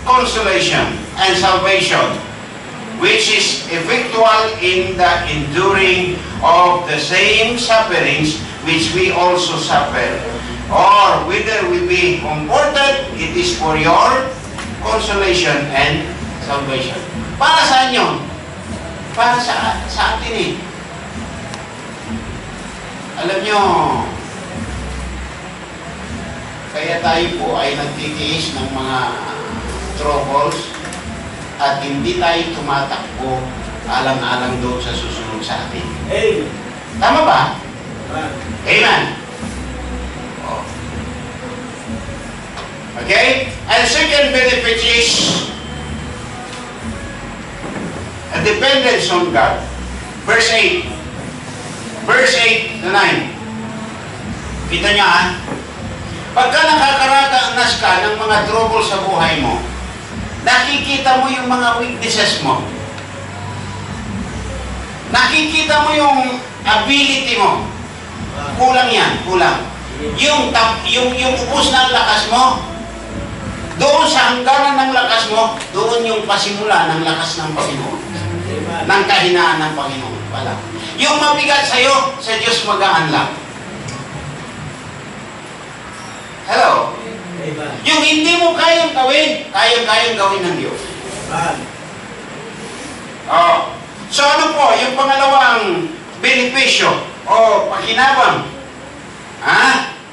consolation and salvation, which is effectual in the enduring of the same sufferings which we also suffer. Or whether we be comforted, it is for your consolation and salvation. Para saan yun? Para sa atin eh. Alam nyo, kaya tayo po ay nagtitiis ng mga troubles at hindi tayo tumatakbo alang-alang doon sa susunod sa atin. Amen. Tama ba? Amen. Amen. Oh. Okay? And second benefit is a dependence on God. Verse 8. Verse 8 to 9. Kita niya pagka nakakaranas ka ng mga trouble sa buhay mo, nakikita mo yung mga weaknesses mo. Nakikita mo yung ability mo. Kulang yan, kulang. Yung ubos ng lakas mo, doon sa hangganan ng lakas mo, doon yung pasimula ng lakas ng Panginoon. Ng kahinaan ng Panginoon. Wala. Yung mabigat sa'yo, sa Diyos magaan lang. Hello? Amen. Yung hindi mo kayang gawin, kayang gawin ng Diyos. Amen. Oh. So ano po, yung pangalawang benepisyo o pakinabang,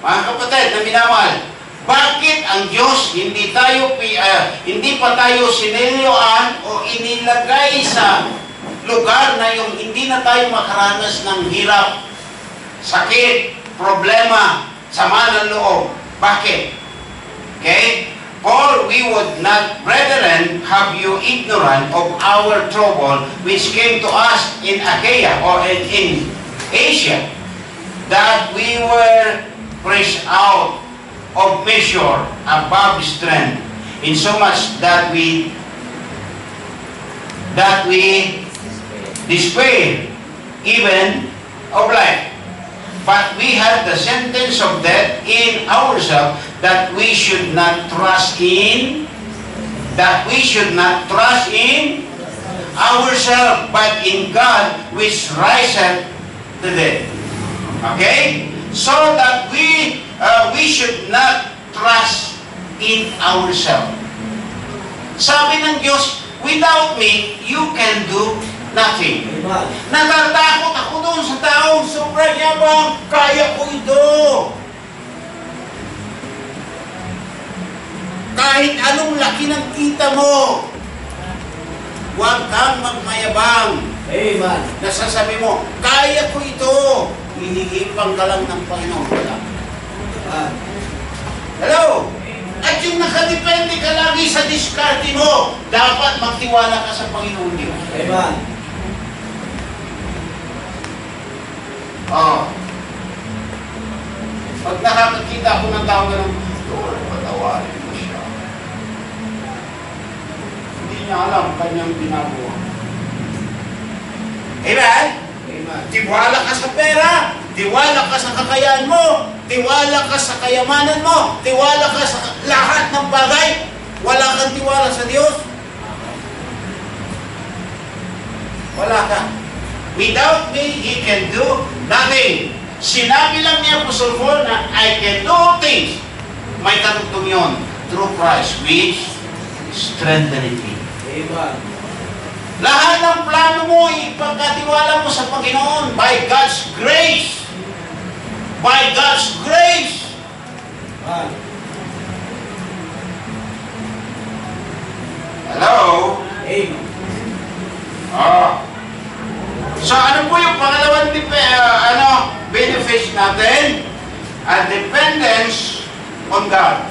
mga kapatid na minamahal, Bakit ang Diyos hindi pa tayo sinilyoan o inilagay sa lugar na yung hindi na tayo makaranas ng hirap, sakit, problema, sama ng loob? Bakit? Okay? For we would not, brethren, have you ignorant of our trouble which came to us in Achaia or in Asia, that we were pressed out of measure above strength, in so much that we despair even of life. But we had the sentence of death in ourselves, that we should not trust in ourselves, but in God which riseth the dead. Okay? So that we should not trust in ourselves. Sabi ng Diyos, without me, you can do nothing. Amen. Natatakot ako doon sa taong sobrang yabang, kaya ko ito. Kahit anong laki ng kita mo, huwag kang magmayabang. Amen. Nasasabi mo, kaya ko ito. Hinihipang ka lang ng Panginoon. Hello? At yung nakadepende ka lagi sa diskarte mo, dapat magtiwala ka sa Panginoon Diyos. Amen. Pag nakakakita ako ng tao ganun, Lord, patawarin mo siya. Hindi niya alam kanyang ginagawa. Amen? Amen. Tiwala ka sa pera, tiwala ka sa kakayahan mo, tiwala ka sa kayamanan mo, tiwala ka sa lahat ng bagay, wala kang tiwala sa Diyos. Wala ka. Without me, He can do nothing. Sinabi lang niya Apostle Paul na I can do all things. May karugtong yun. Through Christ, which strengtheneth me. Amen. Lahat ng plano mo, ipagkatiwala mo sa Panginoon by God's grace. By God's grace. Amen. Hello? Amen. So ano po yung pangalawang benefits natin? A dependence on God.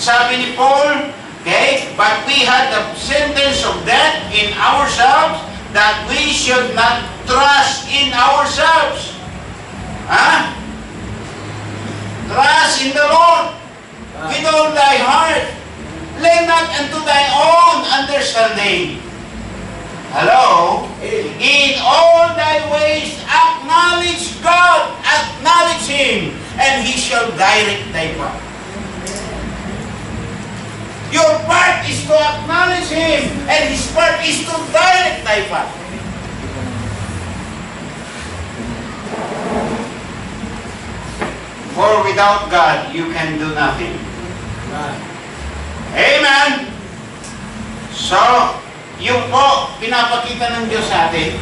Sabi ni Paul, okay, but we had the sentence of death in ourselves, that we should not trust in ourselves. Trust in the Lord with all thy heart. Lean not unto thy own understanding. Hello? In all thy ways acknowledge God, acknowledge Him, and He shall direct thy path. Your part is to acknowledge Him, and His part is to direct thy path. For without God, you can do nothing. Amen? So, yung po, pinapakita ng Diyos sa atin,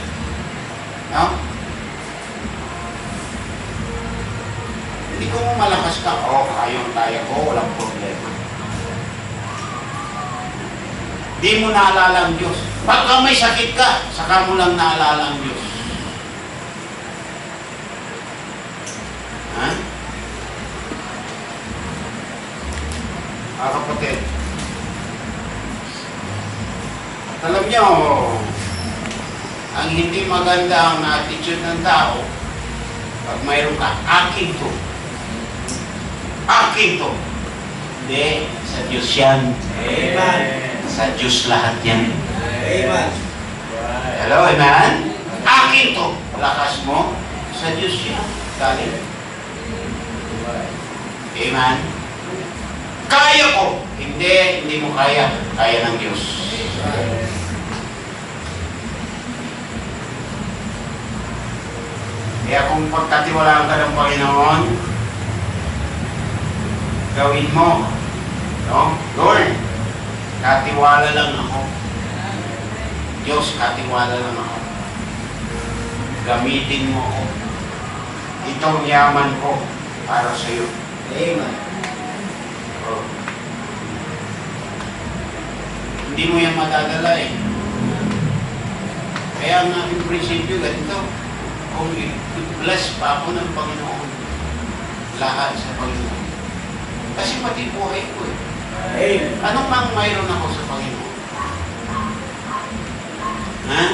no? Hindi ko mo malakas ka, kaya ko, walang problema. Di mo naalala ang Diyos. Pagka may sakit ka, saka mo lang naalala ang Diyos. Kapatid, alam niyo, ang hindi maganda ang attitude ng tao, pag mayroon ka, akin to. Akin to. Hindi, sa Diyos yan. Amen. Sa Diyos lahat yan. Amen. Hello, amen? Akin to. Lakas mo, sa Diyos yan. Galing. Amen? Kaya ko. Hindi mo kaya. Kaya ng Diyos. Kaya kung pagkatiwalaan ka ng Panginoon, gawin mo. No? Lord, katiwala lang ako. Diyos, katiwala lang ako. Gamitin mo ako. Itong yaman ko para sa iyo. Amen. Oh. Hindi mo yan madadala eh. Kaya ang aking prinsipyo ganito, kung i-bless pa ako ng Panginoon, lahat sa Panginoon. Kasi pati buhay ko eh. Amen. Anong mang mayroon ako sa Panginoon? Ha?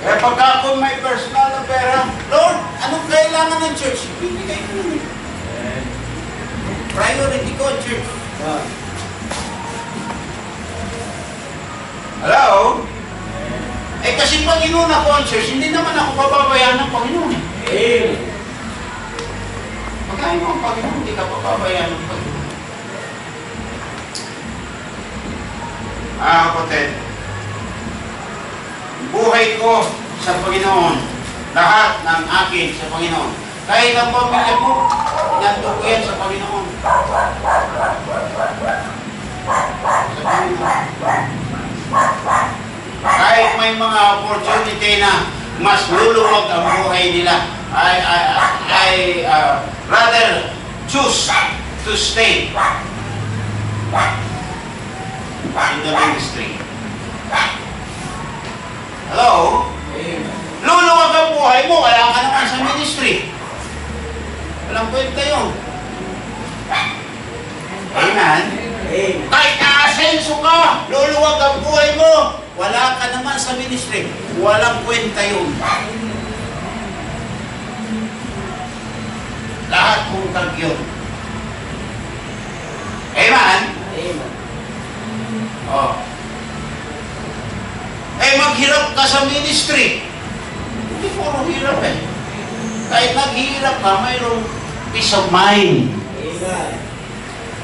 Kaya pagka ako may personal na pera, Lord, anong kailangan ng church? Bibigay ko yun eh. Priority ko, church. Hello? Eh kasi Panginoon ako ang church, hindi naman ako pababayaan ng Panginoon. Amen. Pagkain mo ang Panginoon, hindi ka pababayaan ng Panginoon. Kapatid, buhay ko sa Panginoon, lahat ng akin sa Panginoon. Kahit ang pamilya ko, inanto ko yan sa Panginoon. Sa Panginoon. Kahit may mga opportunity na mas luluwag ang buhay nila, I rather choose to stay in the ministry. Hello? Amen. Luluwag ang buhay mo, wala ka naman sa ministry. Walang kwenta yun. Amen? Amen. Kahit na-asenso ka, luluwag ang buhay mo, wala ka naman sa ministry. Walang kwenta yun. Lahat mong tag yun. Amen? Amen. Oh. Eh, maghirap ka sa ministry. Hindi puro hirap eh. Kahit naghihirap ka, mayroong peace of mind. Amen.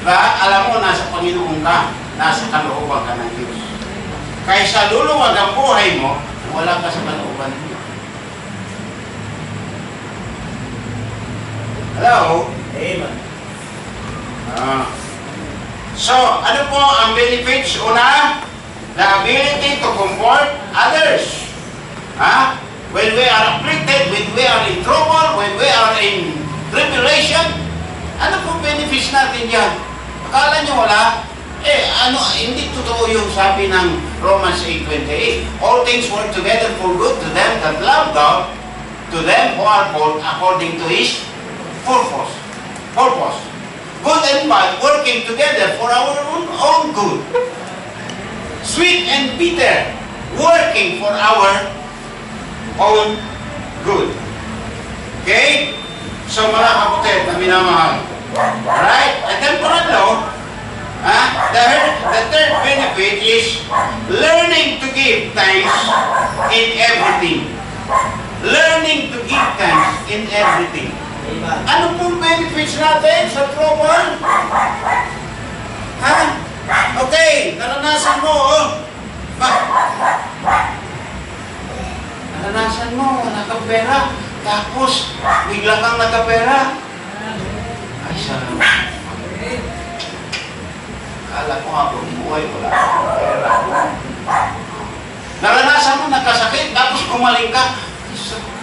Diba? Alam mo, nasa Panginoon ka. Nasa kalooban ka ng Diyos. Kaysa luluwag ang buhay mo, wala ka sa kalooban ng Diyos. Hello? Amen. So, ano po ang benefits? Una, the ability to comfort others. When we are afflicted, when we are in trouble, when we are in tribulation, ano po benefits natin yan? Akala nyo wala? Hindi totoo yung sabi ng Romans 8:28. All things work together for good to them that love God, to them who are called according to His purpose. Good and bad working together for our own good. Sweet and bitter working for our own good. Okay? So mga kapatid na minamahal. Alright? And then pangatlo, the third benefit is learning to give thanks in everything. Learning to give thanks in everything. Amen. Ano pong benefits natin sa trouble? Okay, naranasan mo, naranasan mo, nakapera, tapos bigla kang nakapera. Ay, salamat. Kala ko habang buhay, wala akong pera. Naranasan mo, nakasakit, tapos gumaling ka. Ay, salamat.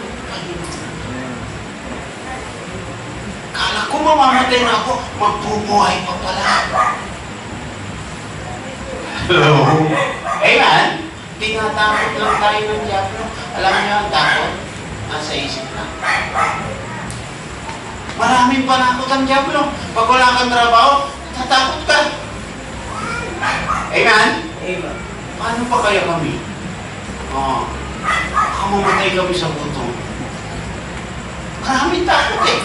Kala ko mamamatay na ako, magbubuhay pa pala. Hello? Amen? Tinatakot lang tayo ng diablo. Alam niyo ang takot? Nasa isip na. Maraming panakot ang diablo. Pag wala kang trabaho, tatakot ka. Amen? Amen. Paano pa kaya kami? Kamamatay kami sa butong. Maraming takot eh.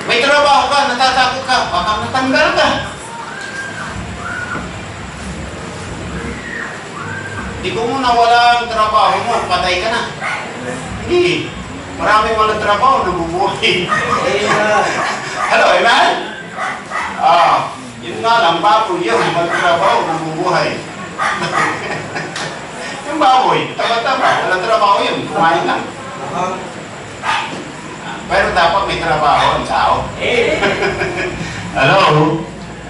May trabaho ka, natatakot ka, baka natanggal ka. Di ko muna wala ang trabaho mo, patay ka na. Hindi. Maraming walang trabaho, nabubuhay. Amen. Hello, amen? Yun nga lang, baboy yun, walang trabaho, nabubuhay. Yung baboy, tama-tama, walang trabaho yun, kumain lang. Pero dapat may trabaho ang tao. Hello?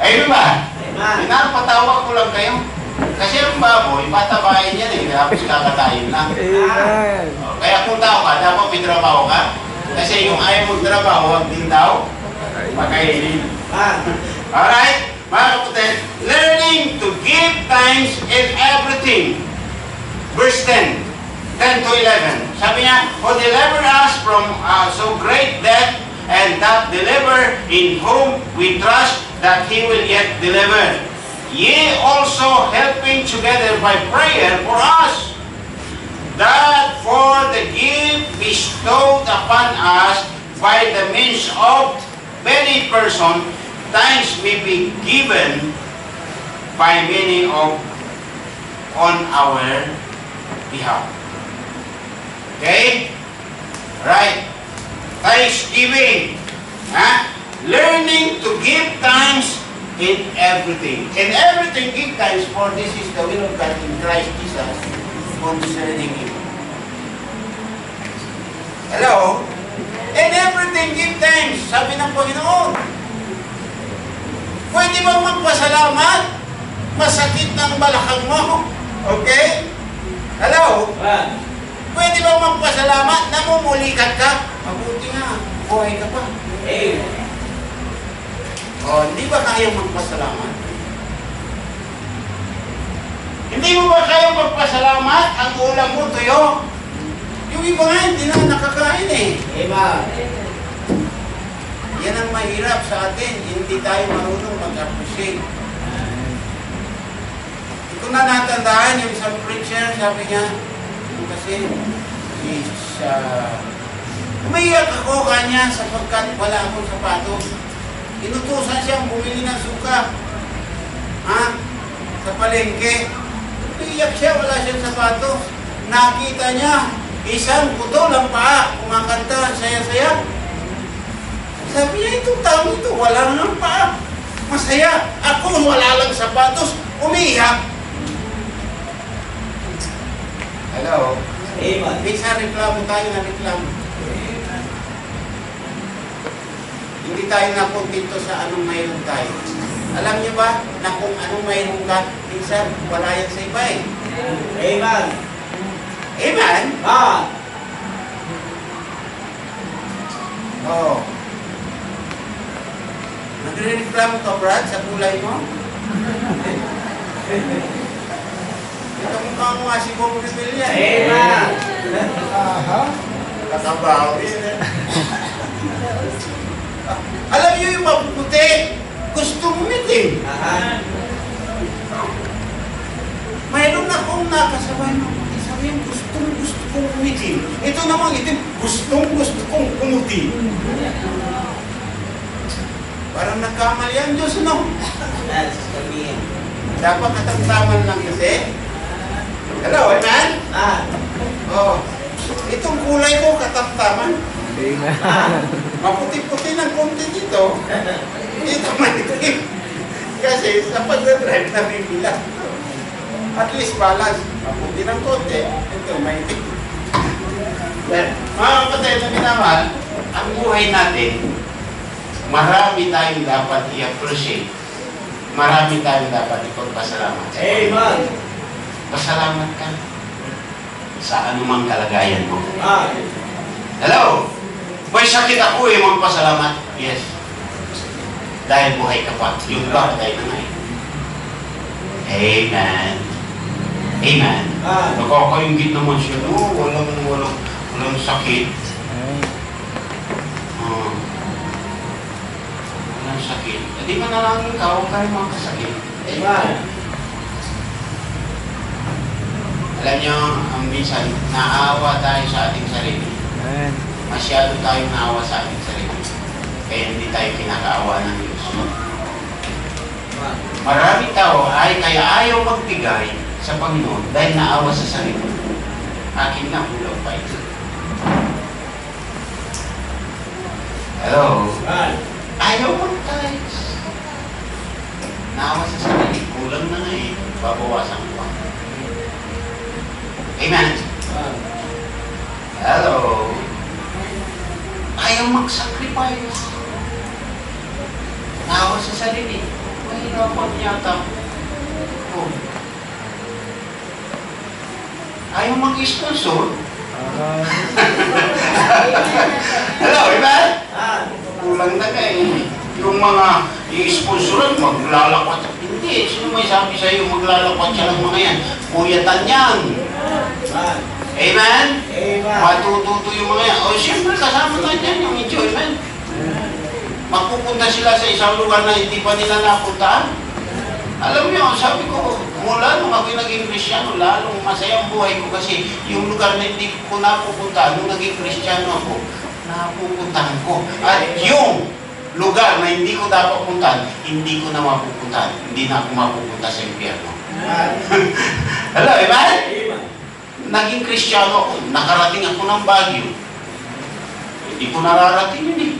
Ayun ba? Amen. Pinapatawa ko lang kayo. Kasi ang baboy, patabain yan eh. Tapos kakatayin lang. Amen. Kaya kung tao ka, dapat may trabaho ka. Kasi yung ayaw magtrabaho, wag din daw. Pakainin. Man. Alright, mga kapatid, learning to give thanks in everything. Verse 10, 10 to 11. Sabi niya, who deliver us from so great death, and that deliver in whom we trust that He will yet deliver. Ye also helping together by prayer for us, that for the gift bestowed upon us by the means of many persons, thanks may be given by many on our behalf. Okay? Right. Thanksgiving. Learning to give thanks in everything. In everything, give thanks, for this is the will of God in Christ Jesus concerning you. Hello? In everything, give thanks. Sabi ng Panginoon. Pwede bang magpasalamat? Masakit ng balakang mo. Okay? Hello? Man. Pwede bang magpasalamat? Namumulikat ka? Mabuti nga. Buhay ka pa. Amen. Hindi ba kayang magpasalamat? Hindi mo ba kayang magpasalamat? Ang ulam mo tuyo? Yung iba nga, hindi na nakakain eh. Amen. Yan ang mahirap sa atin. Hindi tayo marunong mag-appreciate. Ito na natandaan yung isang preacher, sabi niya, kasi umiiyak ako kanya sapagkat wala akong sapatos. Inutusan siyang bumili ng suka. Sa palengke. Umiiyak siya, wala siyang sapatos. Nakita niya, isang putol ang paa, kumakanta, saya-saya. Sabi niya, itong tao ito, wala nang paa. Masaya. Ako, wala lang sapatos, umiiyak. Hello? Amen. Minsan reklamo tayo na reklamo. Hindi tayo nakontento sa anong mayroon tayo. Alam niyo ba na kung anong mayroon ka, minsan wala yan sa iba eh. Amen. Amen? Man. Oo. Nagre-reklamo ka, Brad, sa kulay mo? Ito mukha mo nga si Bob Revilla. Amen. Kakabaw. Alam niyo yung mapuputi, gusto mo umitim. Aha. Mayroon akong nakasabay na puti. Sabi yung gusto kong umitim. Ito namang itim, gusto kong kumuti. Parang nagkamali ang Diyos, no? That's kami. Dapat katamtaman lang kasi. Hello, amen? Man. Oh, itong kulay ko katamtaman. Man. Maputi-puti ng konti dito. Dito maitim. Kasi sa pag-drive na bibilang. At least balance. Maputi ng konti. Ito maitim. Mga kapatid na minamahal, ang buhay natin, marami tayong dapat i-appreciate. Marami tayong dapat ipagpasalamat. Amen. Pasalamat ka sa anumang kalagayan mo. Man. Hello? May sakit ako eh, magpasalamat. Yes. Dahil buhay ka pa. Yung bagay na ngayon. Amen. Amen. Man. Nakakaingit naman siya. No, walang sakit. Walang sakit. Di ba na lang ikaw, huwag kayo makasakit. Amen. Alam niyo, minsan, naawa tayo sa ating sarili. Masyado tayong naawa sa ating sarili. Kaya hindi tayo kinakaawa ng Diyos. Man. Maraming tao ay kaya ayaw magbigay sa Panginoon dahil naawa sa sarili. Akin nga, kulang pa ito. Hello? Man. Ayaw mag-tithes. Naawa sa sarili. Kulang na nga eh. Babawasan ko pa. Amen? Man. Hello? Ayaw mag-sacrifice. Naawa sa sarili. Mahirapan yata. Oh. Ayaw mag-sponsor. Hello, Amen? Man. Kulang na ka eh. Yung mga i-sponsoran, maglalakwat. Hindi, sino may sabi sa'yo maglalakwat siya ng mga yan? Puyatan yan. Man. Amen? Amen. Matututo yung mga yan. O siyempre, kasama na dyan yung enjoyment. Magpupunta sila sa isang lugar na hindi pa nila napuntahan. Alam niyo, sabi ko, mula nung ako'y naging Kristyano, lalong masaya ang buhay ko kasi yung lugar na hindi ko napupuntahan, nung naging Kristyano ako, napupuntahan ko. At yung lugar na hindi ko dapat puntahan, hindi ko na mapupuntahan. Hindi na ako mapupunta sa impyerno. Hello, amen? Amen. Naging Kristyano ako, nakarating ako ng Baguio. Hindi ko nararating yun eh.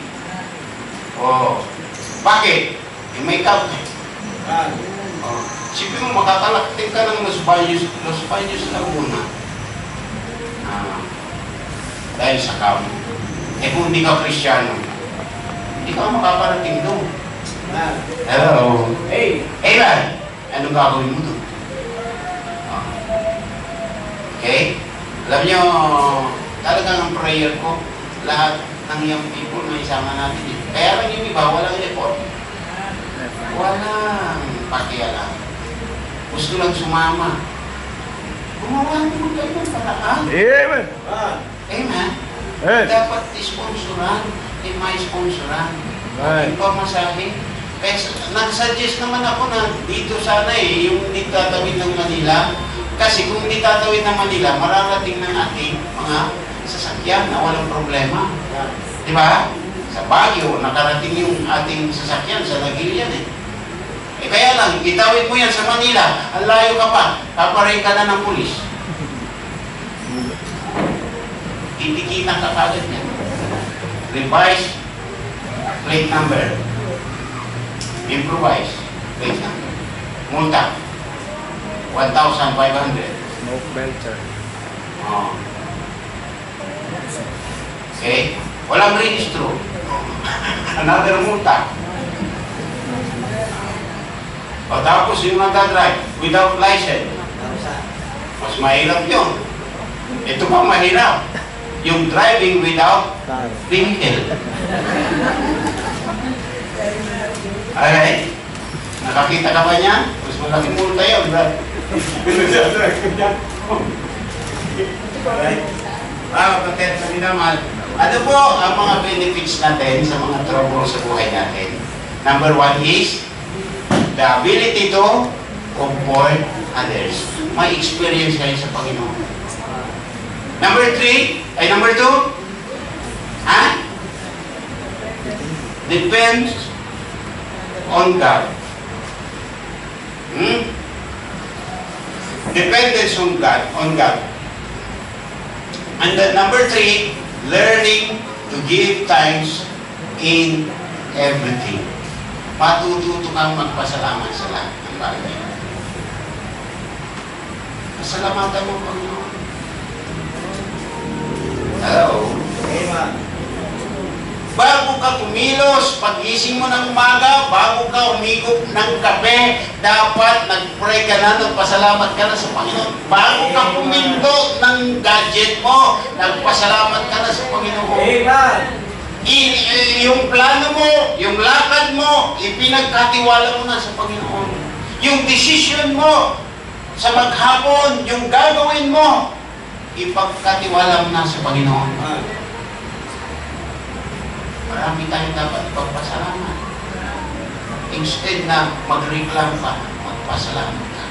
Oh, bakit? Eh, may kapit. Man. Oh, sipin mo, makakalakting ka ng Los Baños lang muna. Dahil sa kamo. Eh kung hindi ka Kristyano, hindi ka makaparating doon. Man. Hello. Hey. Amen. Anong gagawin mo doon? Okay? Alam nyo, talagang ang prayer ko, lahat ng young people na isama natin yun. Kaya lang yung iba, walang effort. Walang pakialam. Gusto lang sumama. Gumawa mo kayo ng paraan. Amen. Man. Amen. Amen. Dapat isponsoran, may sponsoran. Right. Yung pamasahe. Kaya nag-suggest naman ako na dito sana yung hindi tatawid ng Manila. Kasi kung hindi tatawid ng Manila, mararating ng ating mga sasakyan na walang problema. Di ba? Sa Baguio, nakarating yung ating sasakyan sa Lagilian eh. Eh kaya lang, itawid mo yan sa Manila, ang layo ka pa, paparay ka na ng pulis. Titikita ka kagad yan. Revise plate number. Improvise plate number. Multa. 1,500. Smoke belcher. Oh. Okay? Walang registro. Another multa. O tapos yung nagdadrive without license. Mas mahirap yun. Ito pa mahirap. Yung driving without Car. vehicle. Alright? Nakakita ka ba niyan? Mas malaking multa yun, right? Alright? Kapatid, sa minamal, ano po ang mga benefits natin sa mga trouble sa buhay natin? Number 1 is the ability to comfort others. May experience kayo sa Panginoon. Number 3, ay number 2, ha? Depends on God. Dependence on God. And then number 3, learning to give thanks in everything. Matututo kang magpasalamat sa lahat ng bagay. Pasalamatan mo, Panginoon. Hello? Amen. Bago ka kumilos, pag-gising mo ng umaga, bago ka umigop ng kape, dapat nag-pray ka na, nagpasalamat ka na sa Panginoon. Bago ka pumindot ng gadget mo, nagpasalamat ka na sa Panginoon. Amen. Yung plano mo, yung lakad mo, ipinagkatiwala mo na sa Panginoon. Yung decision mo sa maghapon, yung gagawin mo, ipagkatiwala mo na sa Panginoon. Man. Marami tayong dapat ipagpasalamat. Instead na magreklam ka, magpasalamat ka.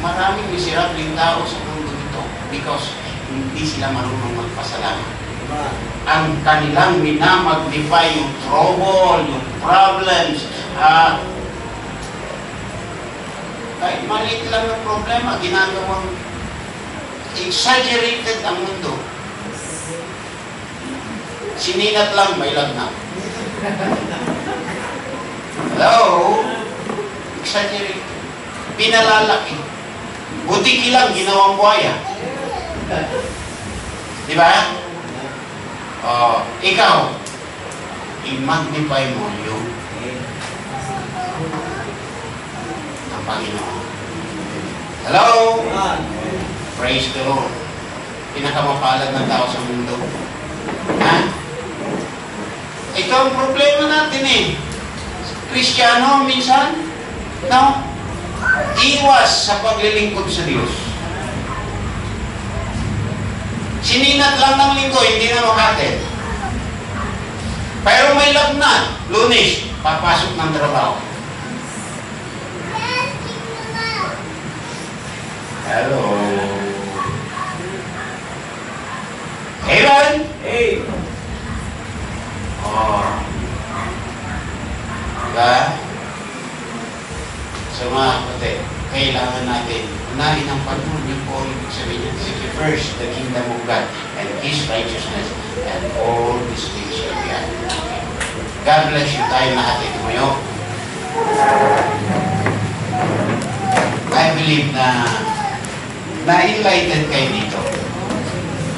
Maraming miserabling tao sa mundo nito because hindi sila marunong magpasalamat. Man. Ang kanilang minamagnify yung trouble, yung problems, kahit maliit lang ng problema, ginagawang exaggerated ang mundo. Sininat lang, may lagnat. Hello? Exaggerated. Pinalalaki. Butiki lang, ginawang buhaya. Di ba? Ikaw, i-magnify mo yung ang Panginoon. Hello? Man. Praise the Lord. Pinakamapalad ng tao sa mundo. Ha? Ito, ang problema natin eh. Kristiyano minsan, no? Iwas sa paglilingkod sa Diyos. Sininat lang ng linggo, hindi na makatid. Pero may lagnat, Lunes, papasok ng trabaho. Hello. Amen? Hey. Oh. Diba? So mga kapatid, kailangan natin unahin ang Panginoon. Yun po ang ibig sabihin niya. Seek ye first the kingdom of God and His righteousness, and all these things shall be added. God bless you. Tayo lahat ito ngayon. I believe na na-enlighten kayo dito.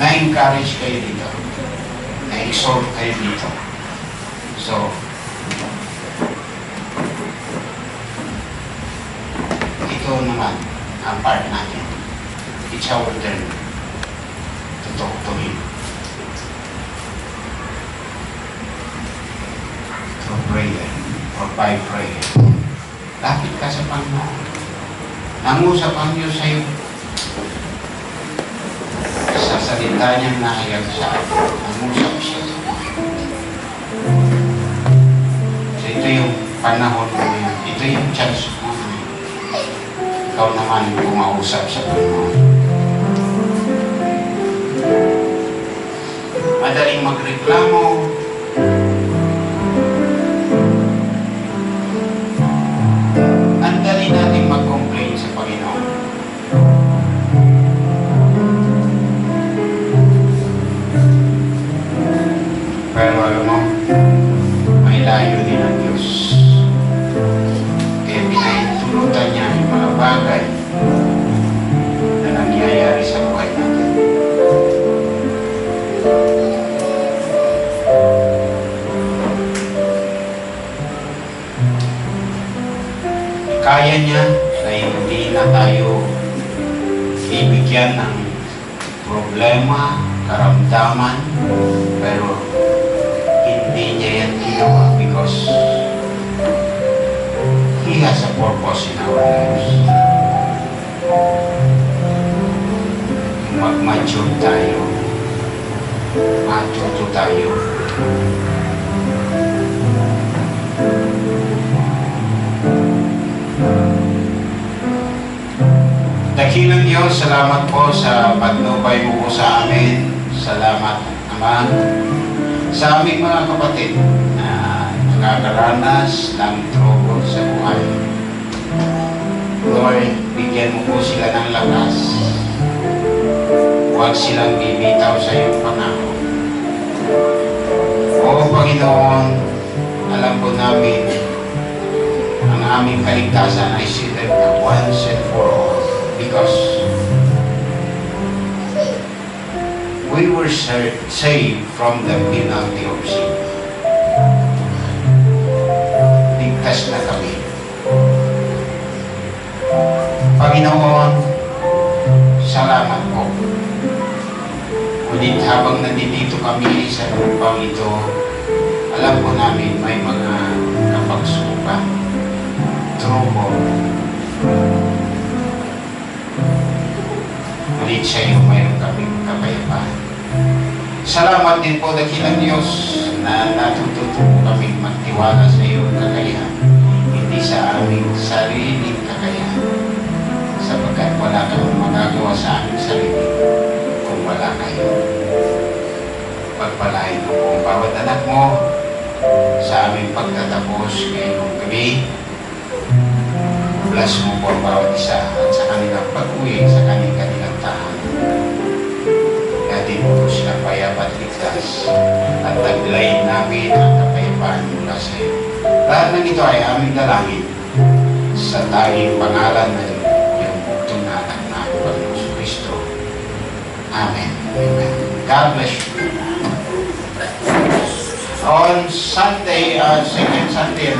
Na-encourage kayo dito. Na-exhort kayo dito. So, ito naman ang part natin. It's our turn to talk to Him. Through prayer or by prayer. Lapit ka sa Panginoon. Nangusap ang Diyos sa iyo. Sa salita niyang nahayag sa atin. Nangusap siya. So ito yung panahon mo yun. Ito yung chance mo. Ikaw naman kumausap sa Panginoon. Madaling magreklamo. Ang dali natin mag-complain sa Panginoon. Pero alam mo, may layo din ang Diyos. Kaya pinahintulutan niya yung mga bagay na nangyayari sa buhay natin. Kaya niya na hindi na tayo ibigyan ng problema, karamdaman, pero hindi niya yan ginawa because He has a purpose in our lives. Mag-mature tayo, matuto tayo. Dakilang Diyos, salamat po sa patnubay mo po sa amin. Salamat, Ama, sa aming mga kapatid na nakakaranas ng trouble sa buhay. Lord, bigyan mo po sila ng lakas. Huwag silang bibitaw sa iyong pangako. O Panginoon, alam po namin ang aming kaligtasan ay sinag na once and for all. Because we were saved from the penalty of sin. Ligtas na kami. Panginoon, salamat po. Ngunit habang nandito kami sa lupang ito, alam po namin may mga kapagsukan, trouble. Ngunit sa iyo mayroon kaming kapayapaan. Salamat din po, dakilang Diyos, na natututo po kaming magtiwala sa iyong kakayahan, hindi sa aming sariling kakayahan, sapagkat wala kang magagawa sa aming sarili kung wala kayo. Pagpalain mo po ang bawat anak mo sa aming pagtatapos ngayong gabi. Bless mo po ang bawat isa at sa kanilang pag-uwi, sa kanilang tahanan. Natin mo po sila payapat ligtas at taglayin namin ang kapayapaan mula sa iyo. Lahat ng ito ay aming dalangin sa tanging pangalan ng iyong buktong na anak na Panginoon Kristo. Amen. Amen. God bless you. On Sunday, second Sunday,